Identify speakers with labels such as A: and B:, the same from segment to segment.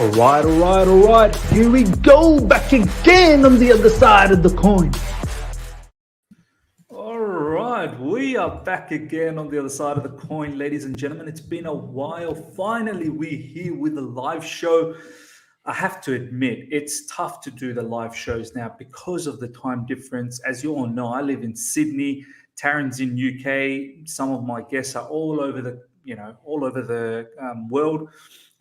A: All right. Here we go, back again on the other side of the coin. All right, we are back again on the other side of the coin, ladies and gentlemen. It's been a while. Finally, we're here with the live show. I have to admit, it's tough to do the live shows now because of the time difference. As you all know, I live in Sydney. Taron's in UK. Some of my guests are all over the world,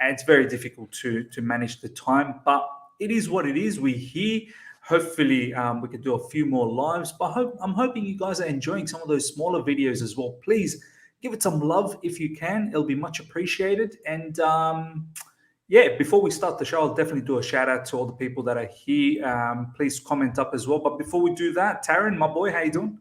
A: and it's very difficult to manage the time. But it is what it is. We're here. Hopefully, we can do a few more lives. But I'm hoping you guys are enjoying some of those smaller videos as well. Please give it some love if you can. It'll be much appreciated. And yeah, before we start the show, I'll definitely do a shout out to all the people that are here. Please comment up as well. But before we do that, Taron, my boy, how you doing?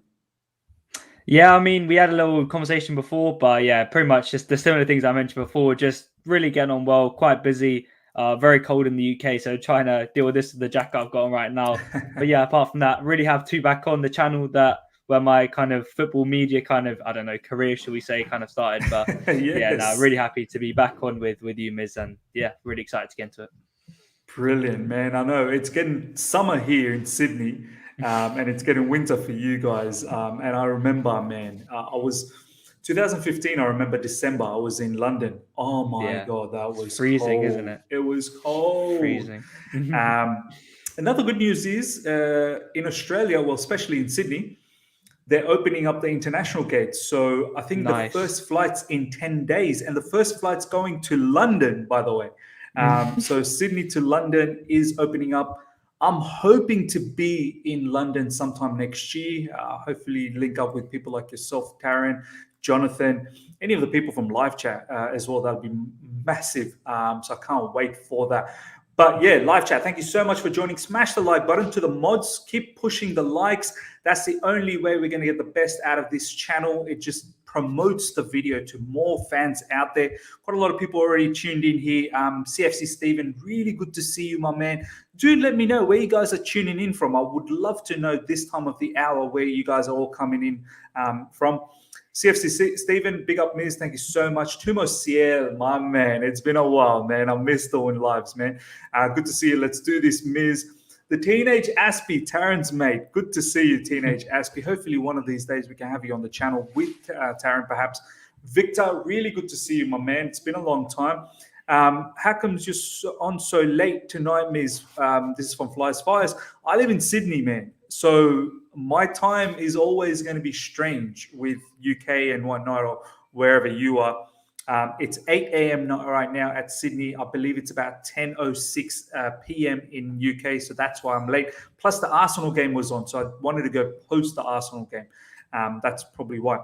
B: Yeah, I mean, we had a little conversation before, but yeah, pretty much just the similar things I mentioned before, just really getting on well, quite busy, very cold in the UK, so trying to deal with this with the jacket I've got on right now. But yeah, apart from that, really have to back on the channel where my kind of football media career, shall we say, kind of started. But
A: Yes.
B: Yeah, no, really happy to be back on with you, Miz, and yeah, really excited to get into it.
A: Brilliant, man. I know it's getting summer here in Sydney, and it's getting winter for you guys. And I remember, man, I was 2015. I remember December. I was in London. Oh my God, that was
B: freezing,
A: cold.
B: isn't it?
A: It was cold.
B: Freezing.
A: Another good news is in Australia, well, especially in Sydney, they're opening up the international gates. So I think the first flight's in 10 days, and the first flight's going to London, by the way. So Sydney to London is opening up. I'm hoping to be in London sometime next year. Hopefully link up with people like yourself, Taron, Jonathan, any of the people from live chat as well. That'll be massive. So I can't wait for that. But yeah, live chat, thank you so much for joining. Smash the like button. To the mods, keep pushing the likes. That's the only way we're going to get the best out of this channel. It just promotes the video to more fans out there. Quite a lot of people already tuned in here. CFC Stephen, really good to see you, my man. Do let me know where you guys are tuning in from. I would love to know this time of the hour where you guys are all coming in from. CFC Stephen, big up, Miz. Thank you so much. Tumo Ciel, my man. It's been a while, man. I missed doing lives, man. Good to see you. Let's do this, Miz. The Teenage Aspie, Taron's mate. Good to see you, Teenage Aspie. Hopefully one of these days we can have you on the channel with Taron, perhaps. Victor, really good to see you, my man. It's been a long time. Hakim's just on so late tonight, Miz. This is from Flyers Fires. I live in Sydney, man. So my time is always going to be strange with UK and whatnot, or wherever you are. It's 8 a.m. right now at Sydney. I believe it's about 10:06 p.m. in UK, so that's why I'm late. Plus, the Arsenal game was on, so I wanted to go post the Arsenal game. That's probably why.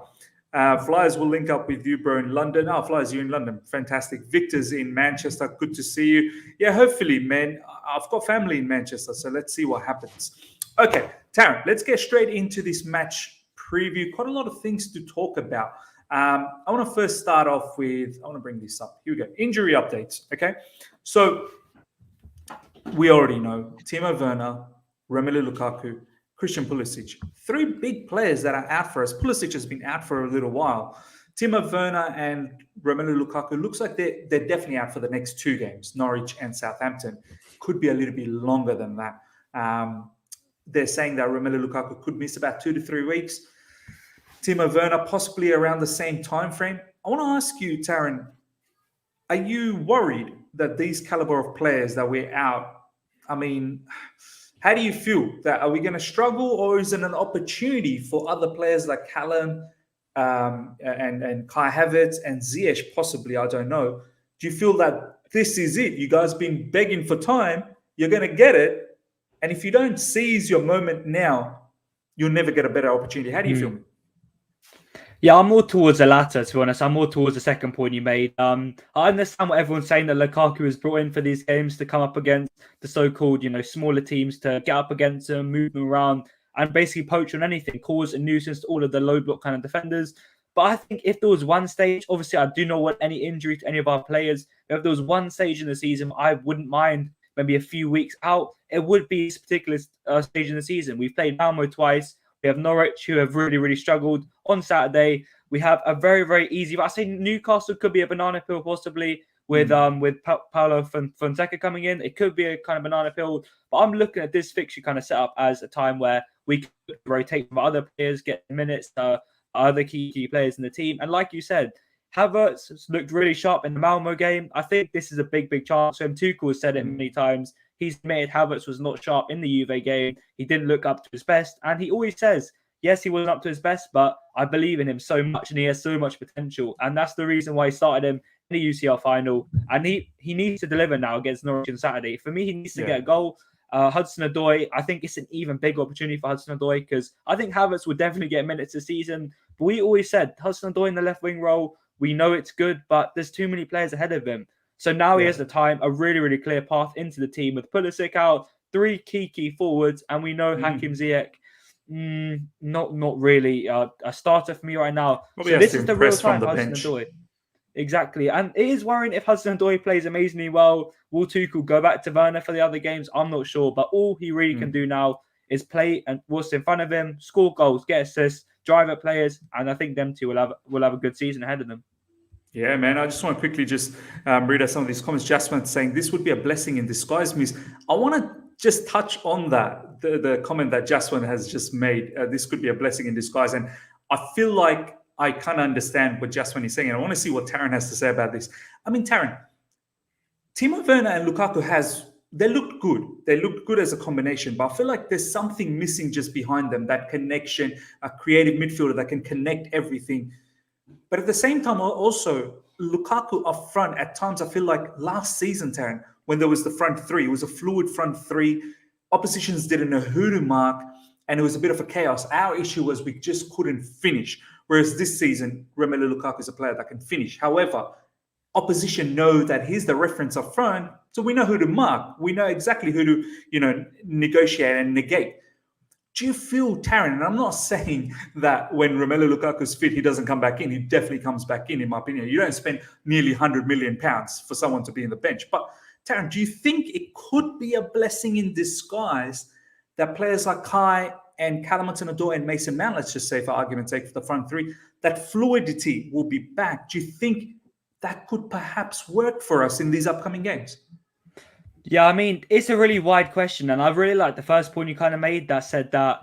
A: Flyers will link up with you, bro, in London. Oh, Flyers, you're in London. Fantastic. Victor's in Manchester. Good to see you. Yeah, hopefully, man. I've got family in Manchester, so let's see what happens. Okay, Taron, let's get straight into this match preview. Quite a lot of things to talk about. I want to first start off with, I want to bring this up. Here we go. Injury updates, okay? So we already know Timo Werner, Romelu Lukaku, Christian Pulisic. 3 big players that are out for us. Pulisic has been out for a little while. Timo Werner and Romelu Lukaku looks like they're definitely out for the next 2 games, Norwich and Southampton. Could be a little bit longer than that. They're saying that Romelu Lukaku could miss about 2 to 3 weeks. Timo Werner possibly around the same time frame. I want to ask you, Taron, are you worried that these caliber of players that we're out, I mean, how do you feel? That are we going to struggle, or is it an opportunity for other players like CALLUM and Kai Havertz and Ziyech possibly? I don't know. Do you feel that this is it? You guys been begging for time. You're going to get it. And if you don't seize your moment now, you'll never get a better opportunity. How do you feel?
B: Yeah, I'm more towards the latter, to be honest. I'm more towards the second point you made. I understand what everyone's saying, that Lukaku was brought in for these games to come up against the so-called, smaller teams, to get up against them, move them around, and basically poach on anything, cause a nuisance to all of the low block kind of defenders. But I think if there was one stage, obviously I do not want any injury to any of our players. If there was one stage in the season, I wouldn't mind maybe a few weeks out. It would be this particular stage in the season. We've played Malmo twice. We have Norwich, who have really, really struggled on Saturday. We have a very, very easy, but I say Newcastle could be a banana peel possibly. with Paulo Fonseca coming in. It could be a kind of banana peel, but I'm looking at this fixture kind of set up as a time where we could rotate from other players, get minutes to other key players in the team. And like you said, Havertz looked really sharp in the Malmo game. I think this is a big chance for him. Tuchel has said it many times. He's admitted Havertz was not sharp in the Juve game. He didn't look up to his best. And he always says, yes, he wasn't up to his best, but I believe in him so much and he has so much potential. And that's the reason why he started him in the UCL final. And he needs to deliver now against Norwich on Saturday. For me, he needs to get a goal. Hudson-ODOI, I think it's an even bigger opportunity for Hudson-ODOI because I think Havertz would definitely get minutes this season. But we always said Hudson-ODOI in the left wing role, we know it's good, but there's too many players ahead of him. So now he has the time, a really clear path into the team with Pulisic out, 3 key forwards, and we know Hakim Ziyech, not really a starter for me right now.
A: Probably
B: so this is the real
A: from
B: time
A: the
B: Hudson-ODOI. Exactly. And it is worrying if Hudson-ODOI plays amazingly well. Will Tuchel go back to Werner for the other games? I'm not sure. But all he really can do now is play and what's in front of him, score goals, get assists, drive at players. And I think them two will have a good season ahead of them.
A: Yeah, man. I just want to quickly just read out some of these comments. Jasmine saying this would be a blessing in disguise. Miss, I want to just touch on that, the comment that Jasmine has just made. This could be a blessing in disguise. And I feel like I kind of understand what Jasmine is saying. And I want to see what Taron has to say about this. I mean, Taron, Timo Werner and Lukaku they looked good. They looked good as a combination, but I feel like there's something missing just behind them, that connection, a creative midfielder that can connect everything. But at the same time, also, Lukaku up front, at times I feel like last season, Taron, when there was the front three, it was a fluid front three. Oppositions didn't know who to mark, and it was a bit of a chaos. Our issue was we just couldn't finish. Whereas this season, Romelu Lukaku is a player that can finish. However, opposition know that he's the reference up front, so we know who to mark. We know exactly who to, negotiate and negate. Do you feel, Taron, and I'm not saying that when Romelu Lukaku's fit, he doesn't come back in. He definitely comes back in my opinion. You don't spend nearly £100 million for someone to be in the bench. But, Taron, do you think it could be a blessing in disguise that players like Kai and CALLUM HUDSON-ODOI and Mason Mount, let's just say for argument's sake, for the front three, that fluidity will be back? Do you think that could perhaps work for us in these upcoming games?
B: Yeah, I mean, it's a really wide question. And I really like the first point you kind of made that said that,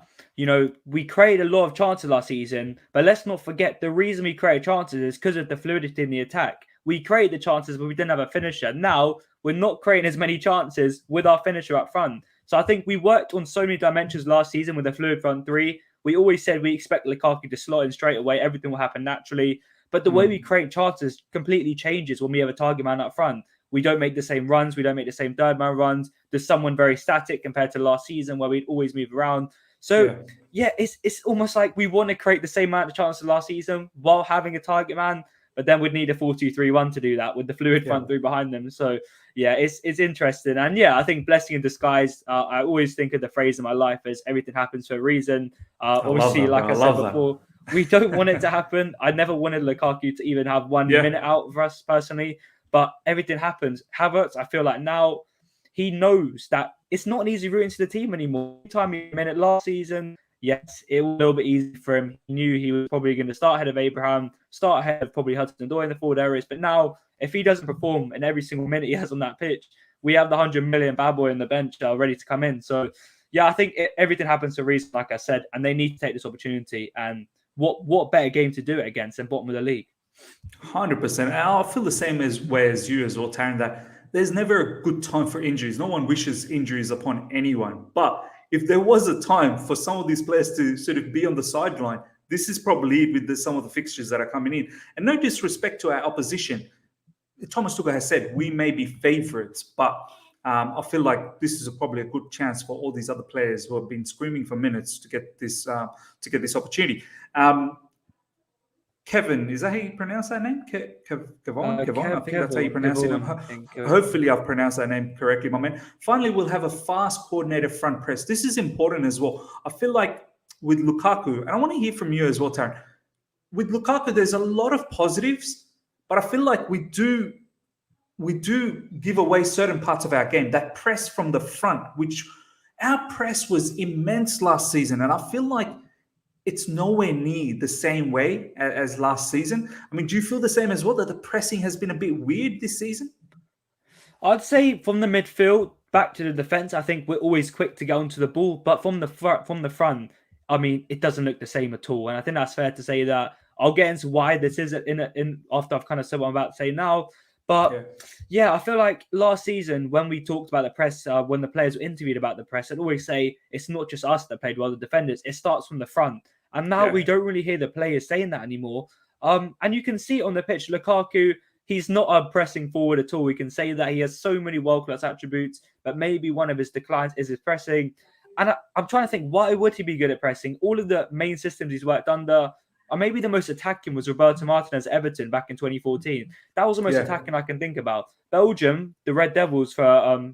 B: we created a lot of chances last season, but let's not forget the reason we created chances is because of the fluidity in the attack. We created the chances, but we didn't have a finisher. Now we're not creating as many chances with our finisher up front. So I think we worked on so many dimensions last season with a fluid front three. We always said we expect Lukaku to slot in straight away. Everything will happen naturally. But the way we create chances completely changes when we have a target man up front. We don't make the same runs. We don't make the same third man runs. There's someone very static compared to last season where we'd always move around. So, it's almost like we want to create the same amount of chances last season while having a target man, but then we'd need a 4-2-3-1 to do that with the fluid front three behind them. So, it's interesting. And I think blessing in disguise, I always think of the phrase in my life as everything happens for a reason. Obviously, like I said before, we don't want it to happen. I never wanted Lukaku to even have 1 minute out for us personally. But everything happens. Havertz, I feel like now he knows that it's not an easy route into the team anymore. Every time he made it last season, yes, it was a little bit easy for him. He knew he was probably going to start ahead of Abraham, start ahead of probably Hudson-ODOI in the forward areas. But now, if he doesn't perform in every single minute he has on that pitch, we have the 100 million bad boy on the bench ready to come in. So, I think everything happens for a reason, like I said, and they need to take this opportunity. And what better game to do it against than bottom of the league?
A: 100%. I feel the same way as you as well, Taron, that there's never a good time for injuries. No one wishes injuries upon anyone. But if there was a time for some of these players to sort of be on the sideline, this is probably it with some of the fixtures that are coming in. And no disrespect to our opposition. Thomas Tuchel has said we may be favourites, but I feel like this is probably a good chance for all these other players who have been screaming for minutes to get this opportunity. Kevin, is that how you pronounce that name? Kevon? I think that's how you pronounce it. Hopefully I've pronounced that name correctly, my man. Finally, we'll have a fast coordinated front press. This is important as well. I feel like with Lukaku, and I want to hear from you as well, Taron. With Lukaku, there's a lot of positives, but I feel like we do give away certain parts of our game. That press from the front, which our press was immense last season, and I feel like it's nowhere near the same way as last season. I mean, do you feel the same as well, that the pressing has been a bit weird this season?
B: I'd say from the midfield back to the defense, I think we're always quick to get onto the ball, but from the front, I mean, it doesn't look the same at all. And I think that's fair to say that. I'll get into why this is in after I've kind of said what I'm about to say now. But yeah, I feel like last season when we talked about the press, when the players were interviewed about the press, I'd always say it's not just us that played well, the defenders. It starts from the front, and now we don't really hear the players saying that anymore. And you can see it on the pitch, Lukaku. He's not a pressing forward at all. We can say that he has so many world-class attributes, but maybe one of his declines is his pressing. And I'm trying to think, why would he be good at pressing? All of the main systems he's worked under, or maybe the most attacking was Roberto Martinez at Everton back in 2014. That was the most attacking I can think about. Belgium, the Red Devils for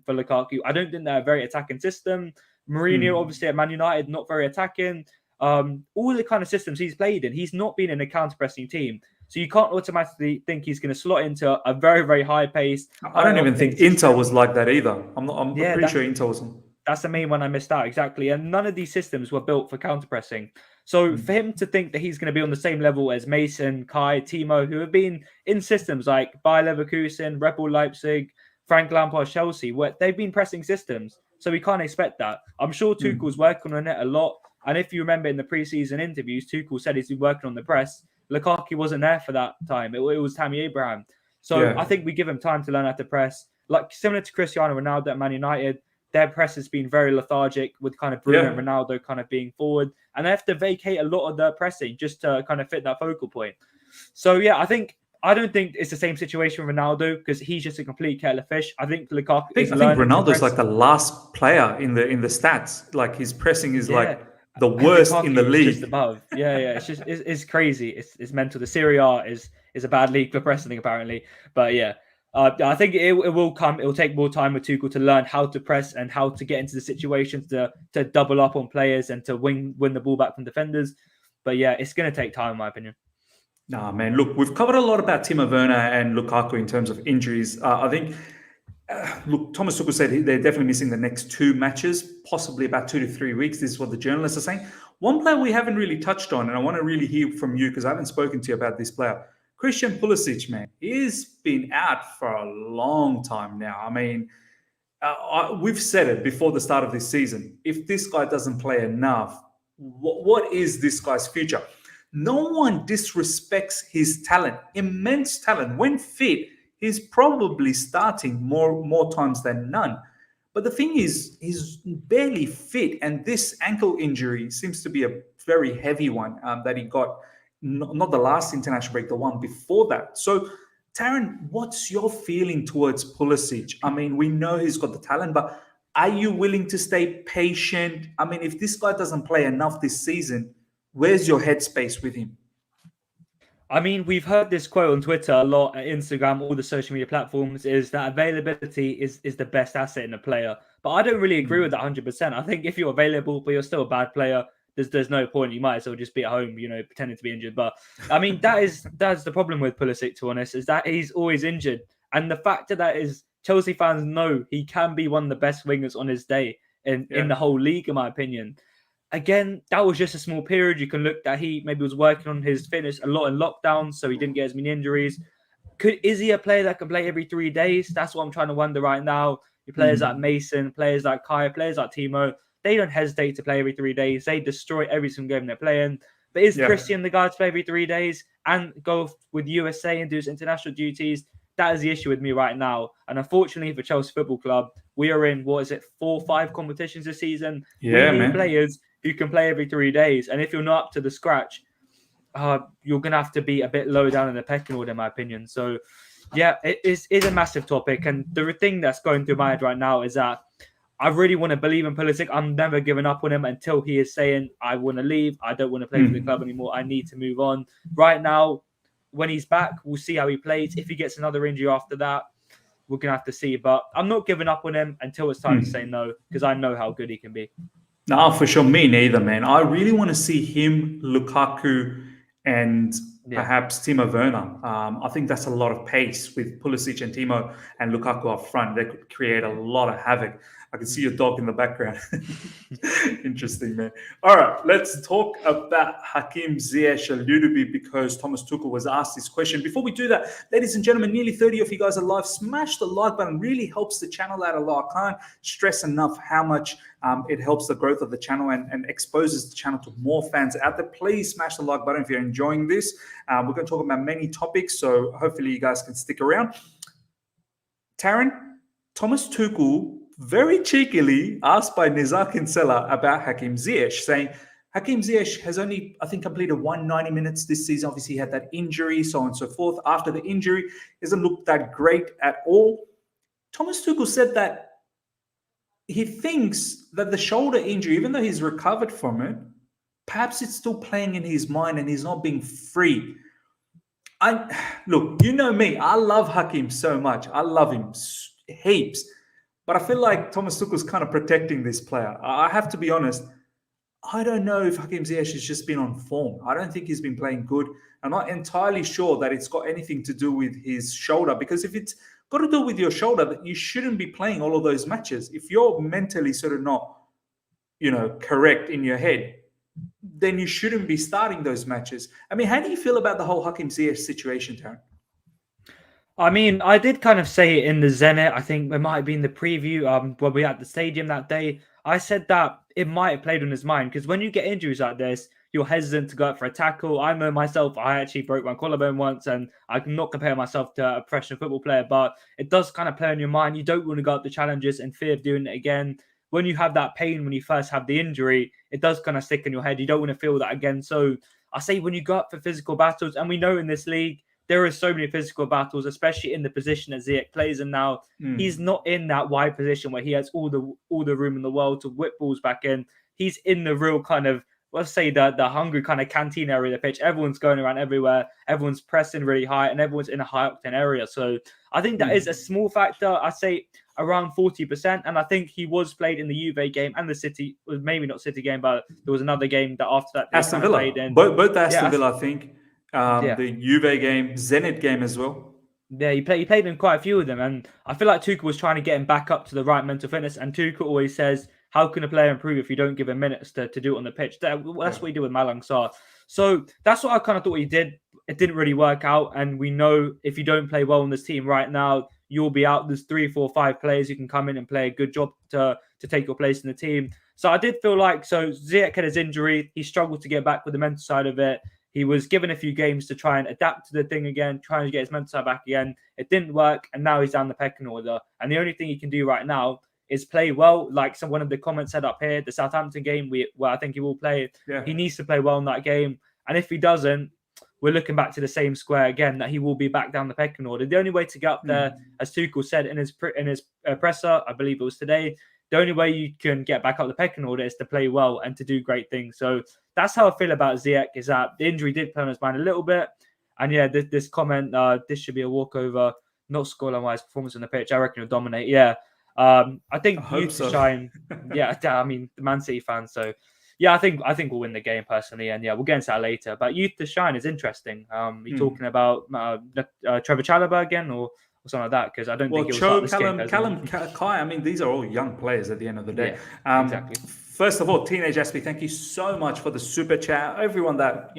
B: Lukaku, I don't think they're a very attacking system. Mourinho, obviously at Man United, not very attacking. All the kind of systems he's played in, he's not been in a counter-pressing team. So you can't automatically think he's going to slot into a very, very high pace.
A: I don't even think Inter was like that either. I'm pretty sure Inter wasn't.
B: That's the main one I missed out, exactly. And none of these systems were built for counter-pressing. So for him to think that he's going to be on the same level as Mason, Kai, Timo, who have been in systems like Bayer Leverkusen, Red Bull Leipzig, Frank Lampard, Chelsea, where they've been pressing systems. So we can't expect that. I'm sure Tuchel's working on it a lot. And if you remember in the preseason interviews, Tuchel said he's been working on the press. Lukaku wasn't there for that time. It was Tammy Abraham. So I think we give him time to learn how to press. Like similar to Cristiano Ronaldo at Man United, their press has been very lethargic with kind of Bruno and Ronaldo kind of being forward. And they have to vacate a lot of their pressing just to kind of fit that focal point. So yeah, I don't think it's the same situation with Ronaldo because he's just a complete kettle of fish. I think Lukaku.
A: I think Ronaldo's like the last player in the stats. Like his pressing is like the worst in the league.
B: Just above. It's just it's crazy. It's mental. The Serie A is a bad league for pressing apparently. But yeah, I think it will come. It will take more time with Tuchel to learn how to press and how to get into the situations to double up on players and to win the ball back from defenders. But yeah, it's going to take time, in my opinion.
A: Nah, man. Look, we've covered a lot about Timo Werner and Lukaku in terms of injuries. I think, look, Thomas Tuchel said they're definitely missing the next 2 matches, possibly about 2 to 3 weeks. This is what the journalists are saying. One player we haven't really touched on, and I want to really hear from you because I haven't spoken to you about this player. Christian Pulisic, man, he's been out for a long time now. I mean, we've said it before the start of this season. If this guy doesn't play enough, what is this guy's future? No one disrespects his talent, immense talent. When fit, he's probably starting more times than none. But the thing is, he's barely fit. And this ankle injury seems to be a very heavy one that he got, not the last international break, the one before that. So, Taron, what's your feeling towards Pulisic? I mean, we know he's got the talent, but are you willing to stay patient? I mean, if this guy doesn't play enough this season, where's your headspace with him?
B: I mean, we've heard this quote on Twitter a lot, at Instagram, all the social media platforms, is that availability is the best asset in a player. But I don't really agree with that 100%. I think if you're available, but you're still a bad player, there's no point. You might as well just be at home, pretending to be injured. But I mean, that's the problem with Pulisic, to be honest, is that he's always injured. And the fact that is Chelsea fans know he can be one of the best wingers on his day in the whole league, in my opinion. Again, that was just a small period. You can look that he maybe was working on his fitness a lot in lockdown, so he didn't get as many injuries. Is he a player that can play every 3 days? That's what I'm trying to wonder right now. Your players like Mason, players like Kai, players like Timo, they don't hesitate to play every 3 days. They destroy every single game they're playing. But is Christian the guy to play every 3 days and go with USA and do his international duties? That is the issue with me right now. And unfortunately for Chelsea Football Club, we are in, 4 or 5 competitions this season.
A: Yeah,
B: we need players who can play every 3 days. And if you're not up to the scratch, you're going to have to be a bit low down in the pecking order, in my opinion. So, yeah, it is a massive topic. And the thing that's going through my head right now is that I really want to believe in Pulisic. I'm never giving up on him until he is saying, I want to leave. I don't want to play for the club anymore. I need to move on. Right now, when he's back, we'll see how he plays. If he gets another injury after that, we're going to have to see. But I'm not giving up on him until it's time to say no, because I know how good he can be.
A: No, for sure. Me neither, man. I really want to see him, Lukaku, and perhaps Timo Werner. I think that's a lot of pace with Pulisic and Timo and Lukaku up front. They could create a lot of havoc. I can see your dog in the background. Interesting, man. All right, let's talk about Hakim Ziyech a little bit because Thomas Tuchel was asked this question. Before we do that, ladies and gentlemen, nearly 30 of you guys are live. Smash the like button. Really helps the channel out a lot. I can't stress enough how much it helps the growth of the channel and exposes the channel to more fans out there. Please smash the like button if you're enjoying this. We're going to talk about many topics, so hopefully you guys can stick around. Taron, Thomas Tuchel very cheekily asked by Nizar Kinsella about Hakim Ziyech, saying Hakim Ziyech has only, I think, completed 190 minutes this season. Obviously, he had that injury, so on and so forth. After the injury, hasn't looked that great at all. Thomas Tuchel said that he thinks that the shoulder injury, even though he's recovered from it, perhaps it's still playing in his mind and he's not being free. Look, you know me. I love Hakim so much. I love him heaps. But I feel like Thomas Tuchel's kind of protecting this player. I have to be honest. I don't know if Hakim Ziyech has just been on form. I don't think he's been playing good. I'm not entirely sure that it's got anything to do with his shoulder, because if it's got to do with your shoulder, that you shouldn't be playing all of those matches. If you're mentally sort of not, correct in your head, then you shouldn't be starting those matches. I mean, how do you feel about the whole Hakim Ziyech situation, Taron?
B: I mean, I did kind of say it in the Zenit. I think it might have been the preview when we were at the stadium that day. I said that it might have played on his mind because when you get injuries like this, you're hesitant to go out for a tackle. I know myself, I actually broke my collarbone once, and I cannot compare myself to a professional football player, but it does kind of play on your mind. You don't want to go up the challenges in fear of doing it again. When you have that pain, when you first have the injury, it does kind of stick in your head. You don't want to feel that again. So I say when you go up for physical battles, and we know in this league, there are so many physical battles, especially in the position that Ziyech plays in now. He's not in that wide position where he has all the room in the world to whip balls back in. He's in the real kind of, let's say, the hungry kind of canteen area of the pitch. Everyone's going around everywhere. Everyone's pressing really high, and everyone's in a high-octane area. So I think that is a small factor. I say around 40%. And I think he was played in the Juve game and the City, maybe not City game, but there was another game that after that they
A: Aston Villa.
B: played in.
A: Both Aston Villa, I think. The Juve game, Zenit game as well.
B: Yeah, he played in quite a few of them, and I feel like Tuchel was trying to get him back up to the right mental fitness. And Tuchel always says, "How can a player improve if you don't give him minutes to do it on the pitch?" That's what he did with Malang Sarr. So that's what I kind of thought he did. It didn't really work out, and we know if you don't play well on this team right now, you'll be out. There's 3, 4, 5 players who can come in and play a good job to take your place in the team. So I did feel like Ziyech had his injury. He struggled to get back with the mental side of it. He was given a few games to try and adapt to the thing again, trying to get his mental side back again. It didn't work, and now he's down the pecking order. And the only thing he can do right now is play well. Like one of the comments said up here, the Southampton game, where I think he will play. Yeah. He needs to play well in that game. And if he doesn't, we're looking back to the same square again, that he will be back down the pecking order. The only way to get up there, as Tuchel said in his presser, I believe it was today, the only way you can get back up the pecking order is to play well and to do great things. So that's how I feel about Ziyech, is that the injury did play on his mind a little bit. And yeah, this comment, this should be a walkover, not scoreline-wise, performance on the pitch. I reckon he'll dominate. Yeah. I think youth to shine. Yeah, I mean, the Man City fans. So yeah, I think we'll win the game personally. And yeah, we'll get into that later. But youth to shine is interesting. You're talking about Trevor Chalobah again, or something like that, because I don't think it was
A: Callum, Kai. I mean, these are all young players at the end of the day.
B: Yeah, exactly.
A: First of all, Teenage Aspie, thank you so much for the super chat. Everyone that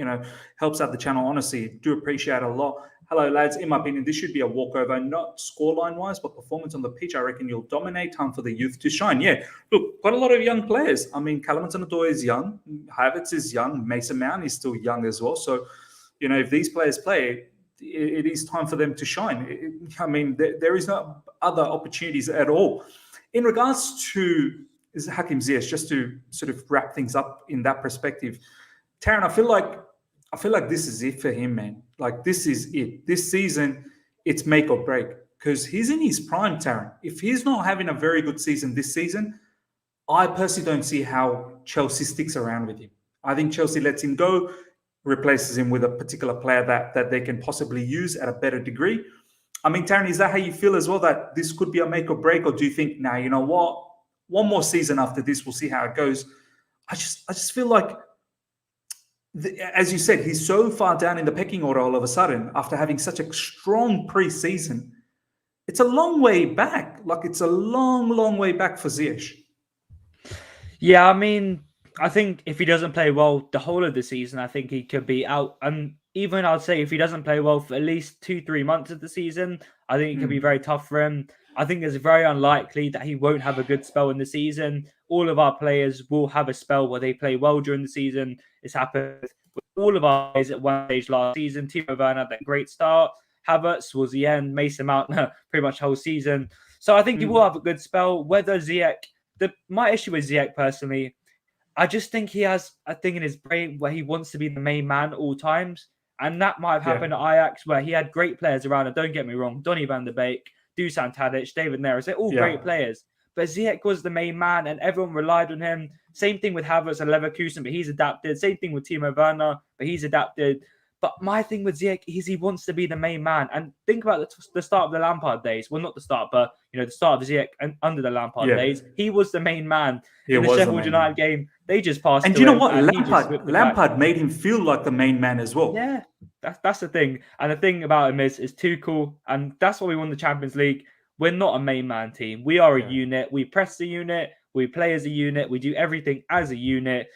A: helps out the channel, honestly, do appreciate it a lot. Hello, lads. In my opinion, this should be a walkover, not scoreline wise, but performance on the pitch. I reckon you'll dominate. Time for the youth to shine. Yeah, look, quite a lot of young players. I mean, CALLUM HUDSON-ODOI is young. HAVERTZ is young. Mason Mount is still young as well. So, if these players play, it is time for them to shine. There is no other opportunities at all. In regards to Hakim Ziyech, just to sort of wrap things up in that perspective, Taron, I feel like this is it for him, man. Like, this is it. This season, it's make or break, because he's in his prime, Taron. If he's not having a very good season this season, I personally don't see how Chelsea sticks around with him. I think Chelsea lets him go, replaces him with a particular player that they can possibly use at a better degree. I mean, Taron, is that how you feel as well, that this could be a make or break? Or do you think, nah, you know what? One more season after this, we'll see how it goes. I just feel like as you said, he's so far down in the pecking order all of a sudden after having such a strong preseason. It's a long way back. Like, it's a long, long way back for Ziyech.
B: Yeah, I mean, I think if he doesn't play well the whole of the season, I think he could be out. And even I'd say if he doesn't play well for at least 2-3 months of the season, I think it could be very tough for him. I think it's very unlikely that he won't have a good spell in the season. All of our players will have a spell where they play well during the season. It's happened with all of our players at one stage last season. Timo Werner had that great start. Havertz was the end. Mason Mount pretty much the whole season. So I think he will have a good spell. Whether Ziyech, my issue with Ziyech personally, I just think he has a thing in his brain where he wants to be the main man at all times. And that might have happened at Ajax, where he had great players around him. Don't get me wrong. Donny van der Beek, Dusan Tadic, David Neres, they're all great players. But Ziyech was the main man and everyone relied on him. Same thing with Havertz and Leverkusen, but he's adapted. Same thing with Timo Werner, but he's adapted. But my thing with Ziyech is he wants to be the main man. And think about the start of the Lampard days. Well, not the start, but the start of Ziyech and under the Lampard days. He was the main man. In the Sheffield United game, they just passed.
A: And you know what? Lampard made him feel like the main man as well.
B: Yeah, that's the thing. And the thing about him is Tuchel, and that's why we won the Champions League. We're not a main man team. We are a unit. We press the unit. We play as a unit. We do everything as a unit.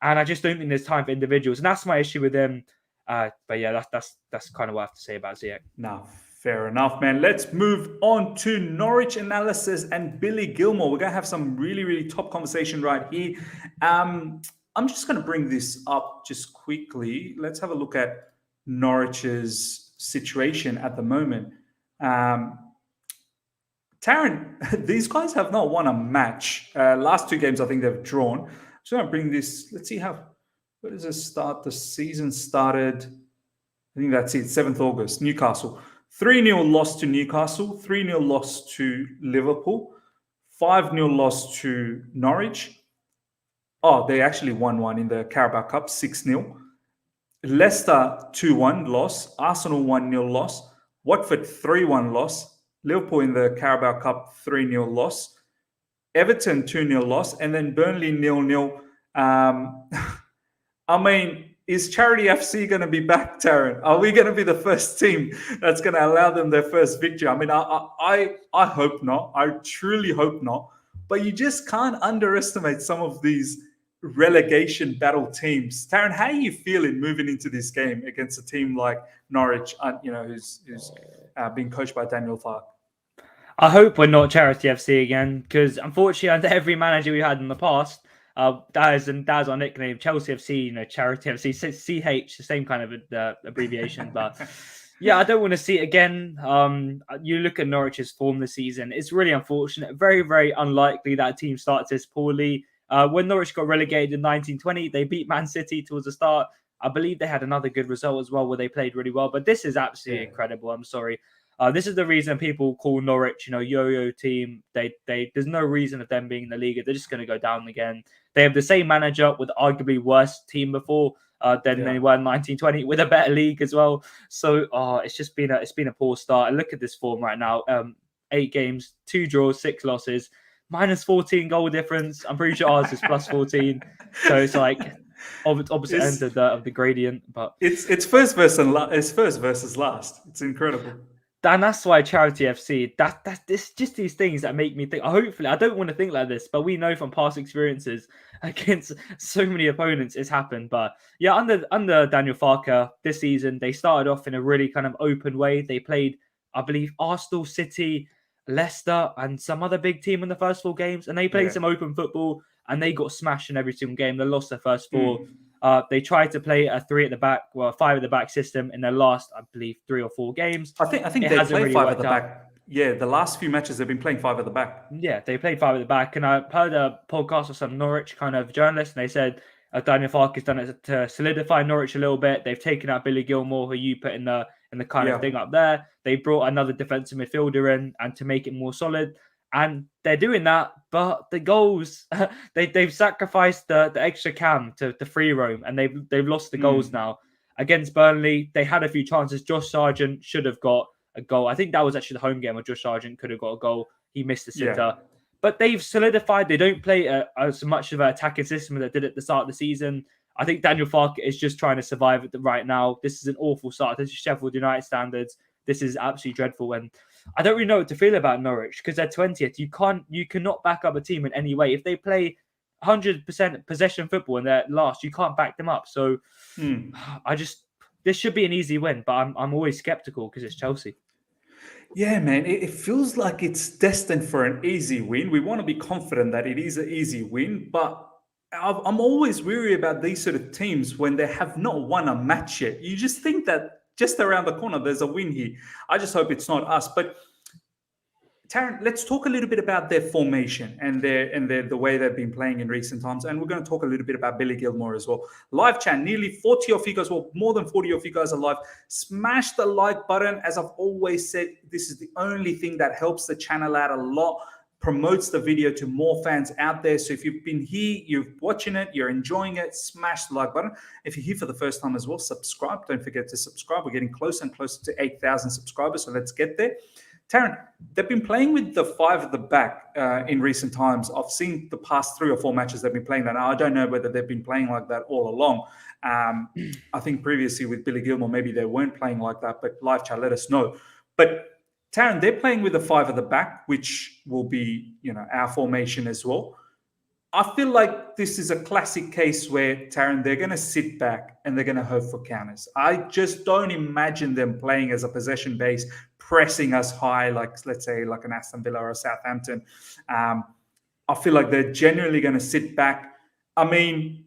B: And I just don't think there's time for individuals. And that's my issue with him. But yeah, that's kind of what I have to say about Ziyech.
A: No, fair enough, man. Let's move on to Norwich analysis and Billy Gilmour. We're going to have some really, really top conversation right here. I'm just going to bring this up just quickly. Let's have a look at Norwich's situation at the moment. Taron, these guys have not won a match. Last 2 games, I think they've drawn. So I'm going to bring this. Let's see where does it start? The season started, I think that's it, 7th August, Newcastle. 3-0 loss to Newcastle, 3-0 loss to Liverpool, 5-0 loss to Norwich. Oh, they actually won one in the Carabao Cup, 6-0. Leicester 2-1 loss, Arsenal 1-0 loss, Watford 3-1 loss, Liverpool in the Carabao Cup 3-0 loss, Everton 2-0 loss, and then Burnley 0-0. I mean, is Charity FC going to be back, Taron? Are we going to be the first team that's going to allow them their first victory? I mean, I hope not. I truly hope not. But you just can't underestimate some of these relegation battle teams. Taron, how are you feeling moving into this game against a team like Norwich, who's being coached by Daniel Farke?
B: I hope we're not Charity FC again, because unfortunately, under every manager we had in the past, that is our nickname, Chelsea FC, Charity FC, CH, the same kind of abbreviation. But yeah, I don't want to see it again. You look at Norwich's form this season, it's really unfortunate. Very, very unlikely that a team starts this poorly. When Norwich got relegated in 1920, they beat Man City towards the start. I believe they had another good result as well, where they played really well. But this is absolutely incredible. I'm sorry. This is the reason people call Norwich, yo-yo team. There's no reason of them being in the league. They're just going to go down again. They have the same manager with arguably worse team before than they were in 1920 with a better league as well. So it's been a poor start. And look at this form right now. 8 games, 2 draws, 6 losses, minus 14 goal difference. I'm pretty sure ours is plus 14. So it's like opposite end of the gradient. But
A: it's first versus last. It's incredible.
B: And that's why Charity FC, it's just these things that make me think. Hopefully, I don't want to think like this, but we know from past experiences against so many opponents, it's happened. But yeah, under Daniel Farke this season, they started off in a really kind of open way. They played, I believe, Arsenal, City, Leicester, and some other big team in the first 4 games, and they played some open football, and they got smashed in every single game. They lost their first 4. They tried to play a 3 at the back, 5 at the back system in their last, I believe, 3 or 4 games.
A: I think they played really 5 at the back. Yeah, the last few matches they've been playing 5 at the back.
B: Yeah, they played 5 at the back, and I heard a podcast of some Norwich kind of journalists, and they said Daniel Farke has done it to solidify Norwich a little bit. They've taken out Billy Gilmour, who you put in the kind of thing up there. They brought another defensive midfielder in, and to make it more solid. And they're doing that, but the goals, they've sacrificed the extra cam to free roam, and they've lost the goals now. Against Burnley, they had a few chances. Josh Sargent should have got a goal. I think that was actually the home game where Josh Sargent could have got a goal. He missed the sitter. But they've solidified. They don't play as much of an attacking system as they did at the start of the season. I think Daniel Farke is just trying to survive right now. This is an awful start. This is Sheffield United standards. This is absolutely dreadful. And I don't really know what to feel about Norwich because they're 20th. You cannot back up a team in any way. If they play 100% possession football and they're last, you can't back them up. So this should be an easy win, but I'm always skeptical because it's Chelsea.
A: Yeah, man, it feels like it's destined for an easy win. We want to be confident that it is an easy win, but I'm always weary about these sort of teams when they have not won a match yet. You just think that just around the corner, there's a win here. I just hope it's not us. But Taron, let's talk a little bit about their formation and the way they've been playing in recent times. And we're going to talk a little bit about Billy Gilmour as well. Live chat, nearly 40 of you guys, well, more than 40 of you guys are live. Smash the like button. As I've always said, this is the only thing that helps the channel out a lot, promotes the video to more fans out there. So if you've been here, you're watching it, you're enjoying it, smash the like button. If you're here for the first time as well, subscribe. Don't forget to subscribe. We're getting closer and closer to 8,000 subscribers, so let's get there. Taron, they've been playing with the 5 at the back in recent times. I've seen the past 3 or 4 matches they've been playing that. Now, I don't know whether they've been playing like that all along. I think previously with Billy Gilmour, maybe they weren't playing like that, but live chat, let us know. But Taron, they're playing with the 5 at the back, which will be, our formation as well. I feel like this is a classic case where, Taron, they're going to sit back and they're going to hope for counters. I just don't imagine them playing as a possession base, pressing us high, like, let's say, like an Aston Villa or a Southampton. I feel like they're genuinely going to sit back. I mean,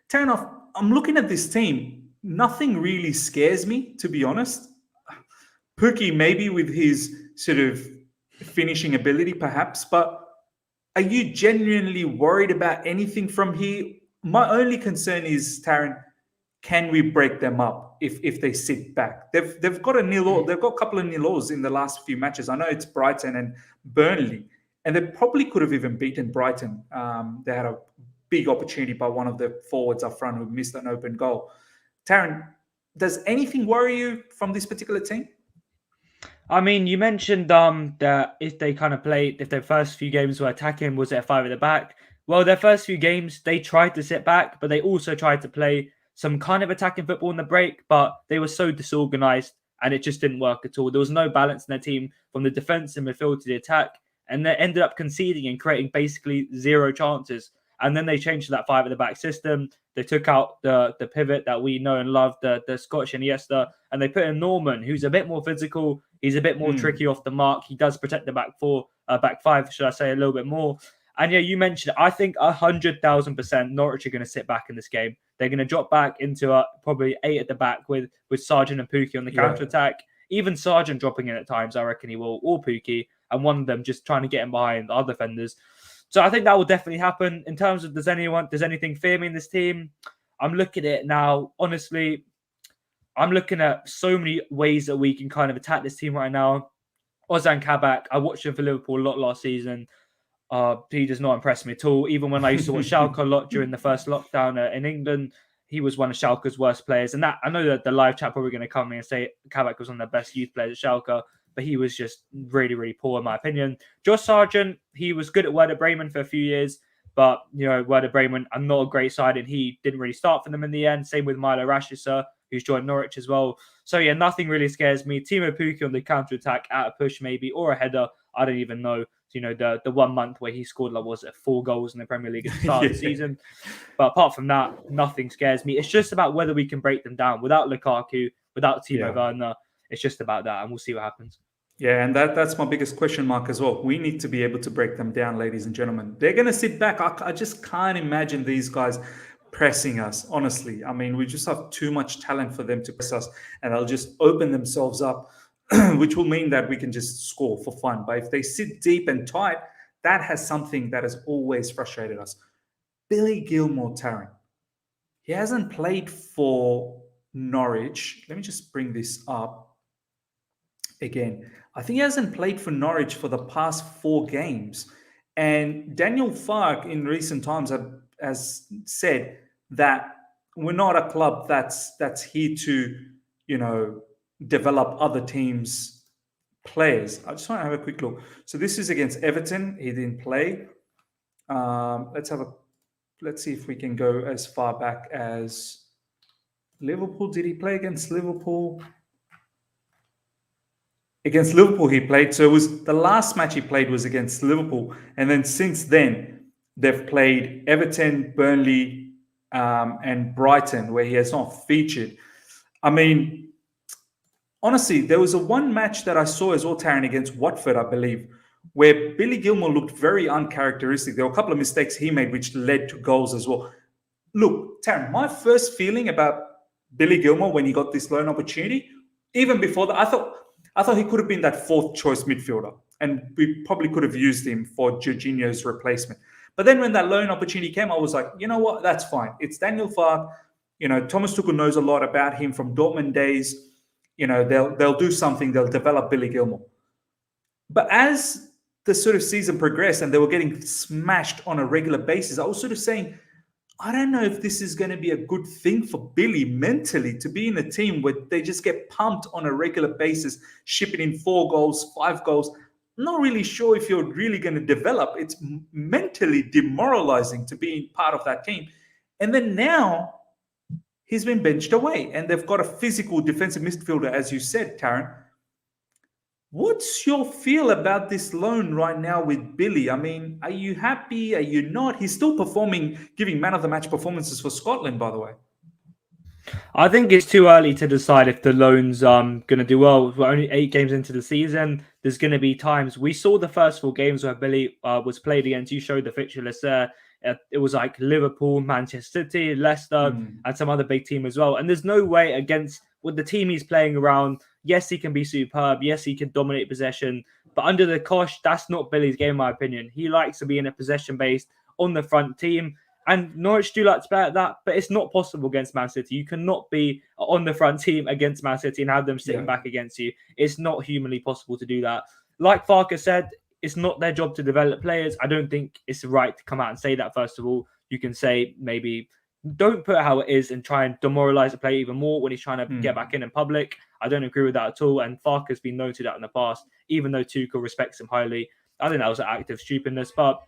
A: Taron, I'm looking at this team. Nothing really scares me, to be honest. Pookie, maybe with his sort of finishing ability, perhaps, but are you genuinely worried about anything from here? My only concern is, Taron, can we break them up if they sit back? They've got a nil. They've got a couple of nil-0s in the last few matches. I know it's Brighton and Burnley, and they probably could have even beaten Brighton. They had a big opportunity by one of the forwards up front who missed an open goal. Taron, does anything worry you from this particular team?
B: I mean, you mentioned that if they kind of played, if their first few games were attacking, was it 5 at the back? Well, their first few games, they tried to sit back, but they also tried to play some kind of attacking football in the break, but they were so disorganized and it just didn't work at all. There was no balance in their team from the defense and midfield to the attack, and they ended up conceding and creating basically 0 chances. And then they changed to that 5 at the back system. They took out the pivot that we know and love, the Scottish Iniesta, and they put in Norman, who's a bit more physical. He's a bit more tricky off the mark. He does protect the back 5, should I say, a little bit more. And yeah, you mentioned, I think 100,000% Norwich are going to sit back in this game. They're going to drop back into probably 8 at the back with Sargent and Pookie on the counter-attack. Even Sargent dropping in at times, I reckon he will, or Pookie, and one of them just trying to get him behind the other defenders. So I think that will definitely happen. In terms of does anything fear me in this team? I'm looking at it now. Honestly, I'm looking at so many ways that we can kind of attack this team right now. Ozan Kabak, I watched him for Liverpool a lot last season. He does not impress me at all. Even when I used to watch Schalke a lot during the first lockdown in England, he was one of Schalke's worst players. And that I know that the live chat probably going to come in and say Kabak was one of the best youth players at Schalke, but he was just really, really poor in my opinion. Josh Sargent, he was good at Werder Bremen for a few years, but Werder Bremen are not a great side, and he didn't really start for them in the end. Same with Milo Rashica, who's joined Norwich as well. So yeah, nothing really scares me. Timo Pukki on the counter-attack, out a push maybe, or a header. I don't even know. The 1 month where he scored 4 goals in the Premier League at the start of the season. But apart from that, nothing scares me. It's just about whether we can break them down without Lukaku, without Timo Werner. It's just about that, and we'll see what happens.
A: Yeah, and that's my biggest question mark as well. We need to be able to break them down, ladies and gentlemen. They're going to sit back. I just can't imagine these guys pressing us, honestly. I mean, we just have too much talent for them to press us, and they'll just open themselves up, which will mean that we can just score for fun. But if they sit deep and tight, that has something that has always frustrated us. Billy Gilmour, Taron, he hasn't played for Norwich. Let me just bring this up again. I think he hasn't played for Norwich for the past 4 games. And Daniel Farke in recent times has said that we're not a club that's here to, develop other teams' players. I just want to have a quick look. So this is against Everton. He didn't play. Let's let's see if we can go as far back as Liverpool. Did he play against Liverpool? Against Liverpool he played. So it was the last match he played was against Liverpool. And then since then, they've played Everton, Burnley, and Brighton, where he has not featured. I mean, honestly, there was one match that I saw as well, Taron, against Watford, I believe, where Billy Gilmour looked very uncharacteristic. There were a couple of mistakes he made which led to goals as well. Look, Taron, my first feeling about Billy Gilmour when he got this loan opportunity, even before that, I thought he could have been that fourth choice midfielder, and we probably could have used him for Jorginho's replacement. But then when that loan opportunity came, I was like, you know what, that's fine. It's Daniel Farke. You know, Thomas Tuchel knows a lot about him from Dortmund days. You know, they'll do something. They'll develop Billy Gilmour. But as the sort of season progressed and they were getting smashed on a regular basis, I was sort of saying, I don't know if this is going to be a good thing for Billy mentally to be in a team where they just get pumped on a regular basis, shipping in 4 goals, 5 goals. I'm not really sure if you're really going to develop. It's mentally demoralizing to be part of that team. And then now he's been benched away and they've got a physical defensive midfielder, as you said, Taron. What's your feel about this loan right now with Billy? I mean, are you happy? Are you not? He's still performing, giving man of the match performances for Scotland, by the way.
B: I think it's too early to decide if the loan's going to do well. We're only 8 games into the season. There's going to be times. We saw the first 4 games where Billy was played against. You showed the fixture list there. It was like Liverpool, Manchester City, Leicester, and some other big team as well. And there's no way against with the team he's playing around. Yes, he can be superb. Yes, he can dominate possession. But under the cosh, that's not Billy's game, in my opinion. He likes to be in a possession-based, on the front team. And Norwich do like to play at that, but it's not possible against Man City. You cannot be on the front team against Man City and have them sitting back against you. It's not humanly possible to do that. Like Farke said, it's not their job to develop players. I don't think it's right to come out and say that, first of all. You can say maybe don't put it how it is and try and demoralize the player even more when he's trying to get back in public. I don't agree with that at all. And Farke has been noted out in the past, even though Tuchel respects him highly. I think that was an act of stupidness. But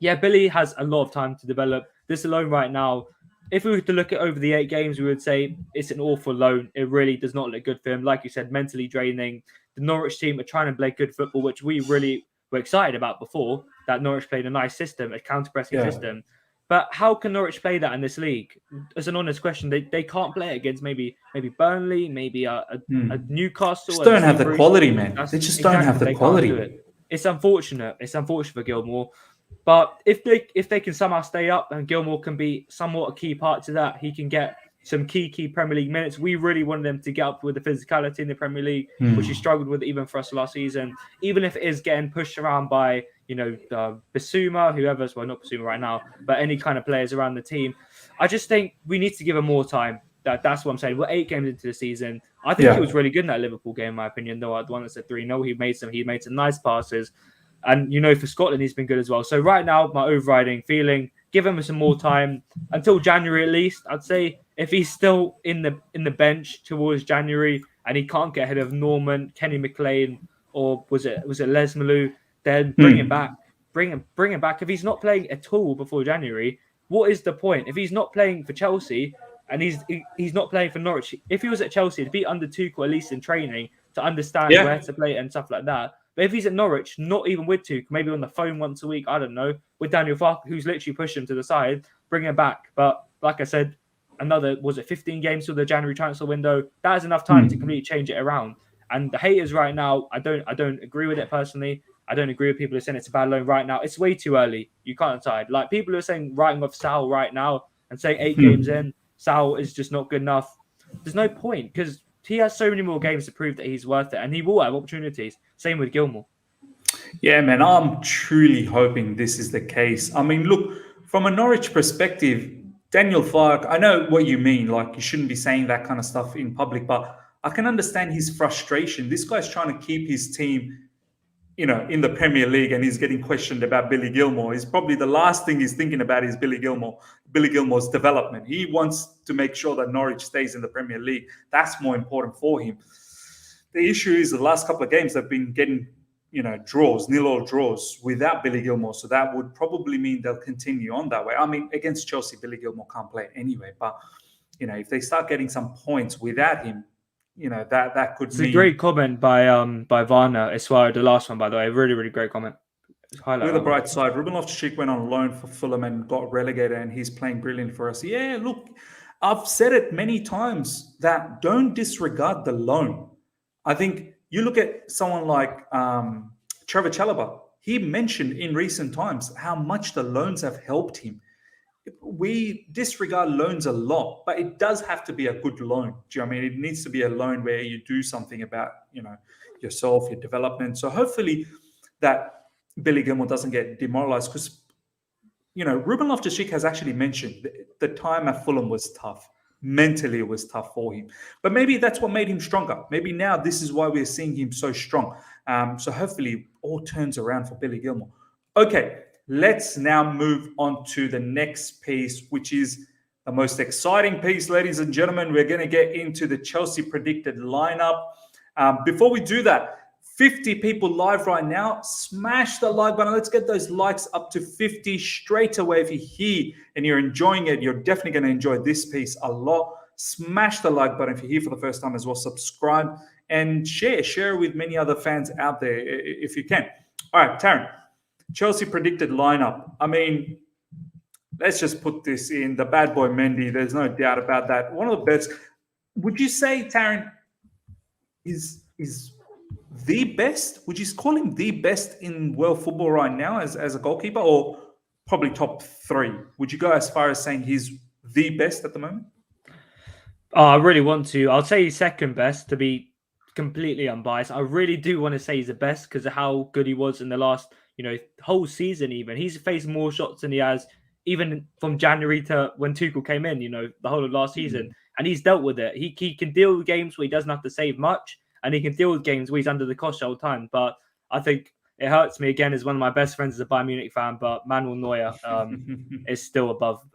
B: yeah, Billy has a lot of time to develop. This alone right now, if we were to look at over the 8 games, we would say it's an awful loan. It really does not look good for him. Like you said, mentally draining. The Norwich team are trying to play good football, which we really were excited about before, that Norwich played a nice system, a counter-pressing system. But how can Norwich play that in this league? As an honest question, they can't play it against maybe Burnley, maybe a Newcastle.
A: Just don't have the quality, man. They just don't have the quality.
B: It's unfortunate. It's unfortunate for Gilmour. But if they can somehow stay up and Gilmour can be somewhat a key part to that, he can get some key Premier League minutes. We really wanted them to get up with the physicality in the Premier League, which he struggled with even for us last season. Even if it is getting pushed around by, Bissouma, whoever's, well, not Bissouma right now, but any kind of players around the team. I just think we need to give him more time. That's what I'm saying. We're 8 games into the season. I think he was really good in that Liverpool game, in my opinion, though. The one that said 3-0, he made some nice passes. And, for Scotland, he's been good as well. So right now, my overriding feeling, give him some more time until January at least. I'd say if he's still in the bench towards January and he can't get ahead of Norman, Kenny McLean, or was it Les Malou, then bring him back. Bring him back. If he's not playing at all before January, what is the point? If he's not playing for Chelsea and he's not playing for Norwich, if he was at Chelsea, to be under Tuchel at least in training to understand where to play and stuff like that. But if he's at Norwich, not even with Tuchel, maybe on the phone once a week, I don't know, with Daniel Farke, who's literally pushed him to the side, bring him back. But like I said, 15 games till the January transfer window? That is enough time to completely change it around. And the haters right now, I don't agree with it personally. I don't agree with people who are saying it's a bad loan right now. It's way too early. You can't decide. Like people who are saying writing off Sal right now and saying 8 games in, Sal is just not good enough. There's no point because he has so many more games to prove that he's worth it, and he will have opportunities. Same with Gilmour.
A: Yeah, man, I'm truly hoping this is the case. I mean, look, from a Norwich perspective, Daniel Farke, I know what you mean. Like, you shouldn't be saying that kind of stuff in public, but I can understand his frustration. This guy's trying to keep his team, in the Premier League, and he's getting questioned about Billy Gilmour. He's probably the last thing he's thinking about is Billy Gilmour's development. He wants to make sure that Norwich stays in the Premier League. That's more important for him. The issue is the last couple of games they've been getting, draws, 0-0 draws without Billy Gilmour. So that would probably mean they'll continue on that way. I mean, against Chelsea, Billy Gilmour can't play anyway. But, if they start getting some points without him, that could
B: It's
A: mean...
B: a great comment by Werner as well. The last one, by the way, really, really great comment.
A: Look at the bright side. Ruben Loftus-Cheek went on loan for Fulham and got relegated, and he's playing brilliant for us. Yeah, look, I've said it many times that don't disregard the loan. I think you look at someone like Trevor Chalobah. He mentioned in recent times how much the loans have helped him. We disregard loans a lot, but it does have to be a good loan. Do you know what I mean? It needs to be a loan where you do something about, yourself, your development. So hopefully that Billy Gilmour doesn't get demoralized, because, Ruben Loftus-Cheek has actually mentioned the time at Fulham was tough. Mentally, it was tough for him. But maybe that's what made him stronger. Maybe now this is why we're seeing him so strong. So hopefully all turns around for Billy Gilmour. Okay, let's now move on to the next piece, which is the most exciting piece, ladies and gentlemen. We're going to get into the Chelsea predicted lineup. Before we do that, 50 people live right now. Smash the like button. Let's get those likes up to 50 straight away. If you're here and you're enjoying it, you're definitely going to enjoy this piece a lot. Smash the like button if you're here for the first time as well. Subscribe and share with many other fans out there if you can. All right, Taron, Chelsea predicted lineup. I mean, let's just put this in. The bad boy Mendy, there's no doubt about that. One of the best. Would you say, Taron, is the best? Would you call him the best in world football right now as a goalkeeper, or probably top 3? Would you go as far as saying he's the best at the moment?
B: Oh, I really want to. I'll say he's second best, to be completely unbiased. I really do want to say he's the best because of how good he was in the last, whole season even. He's faced more shots than he has even from January to when Tuchel came in, the whole of last season. And he's dealt with it. He can deal with games where he doesn't have to save much, and he can deal with games where he's under the cosh all the time. But I think it hurts me again as one of my best friends is a Bayern Munich fan, but Manuel Neuer is still above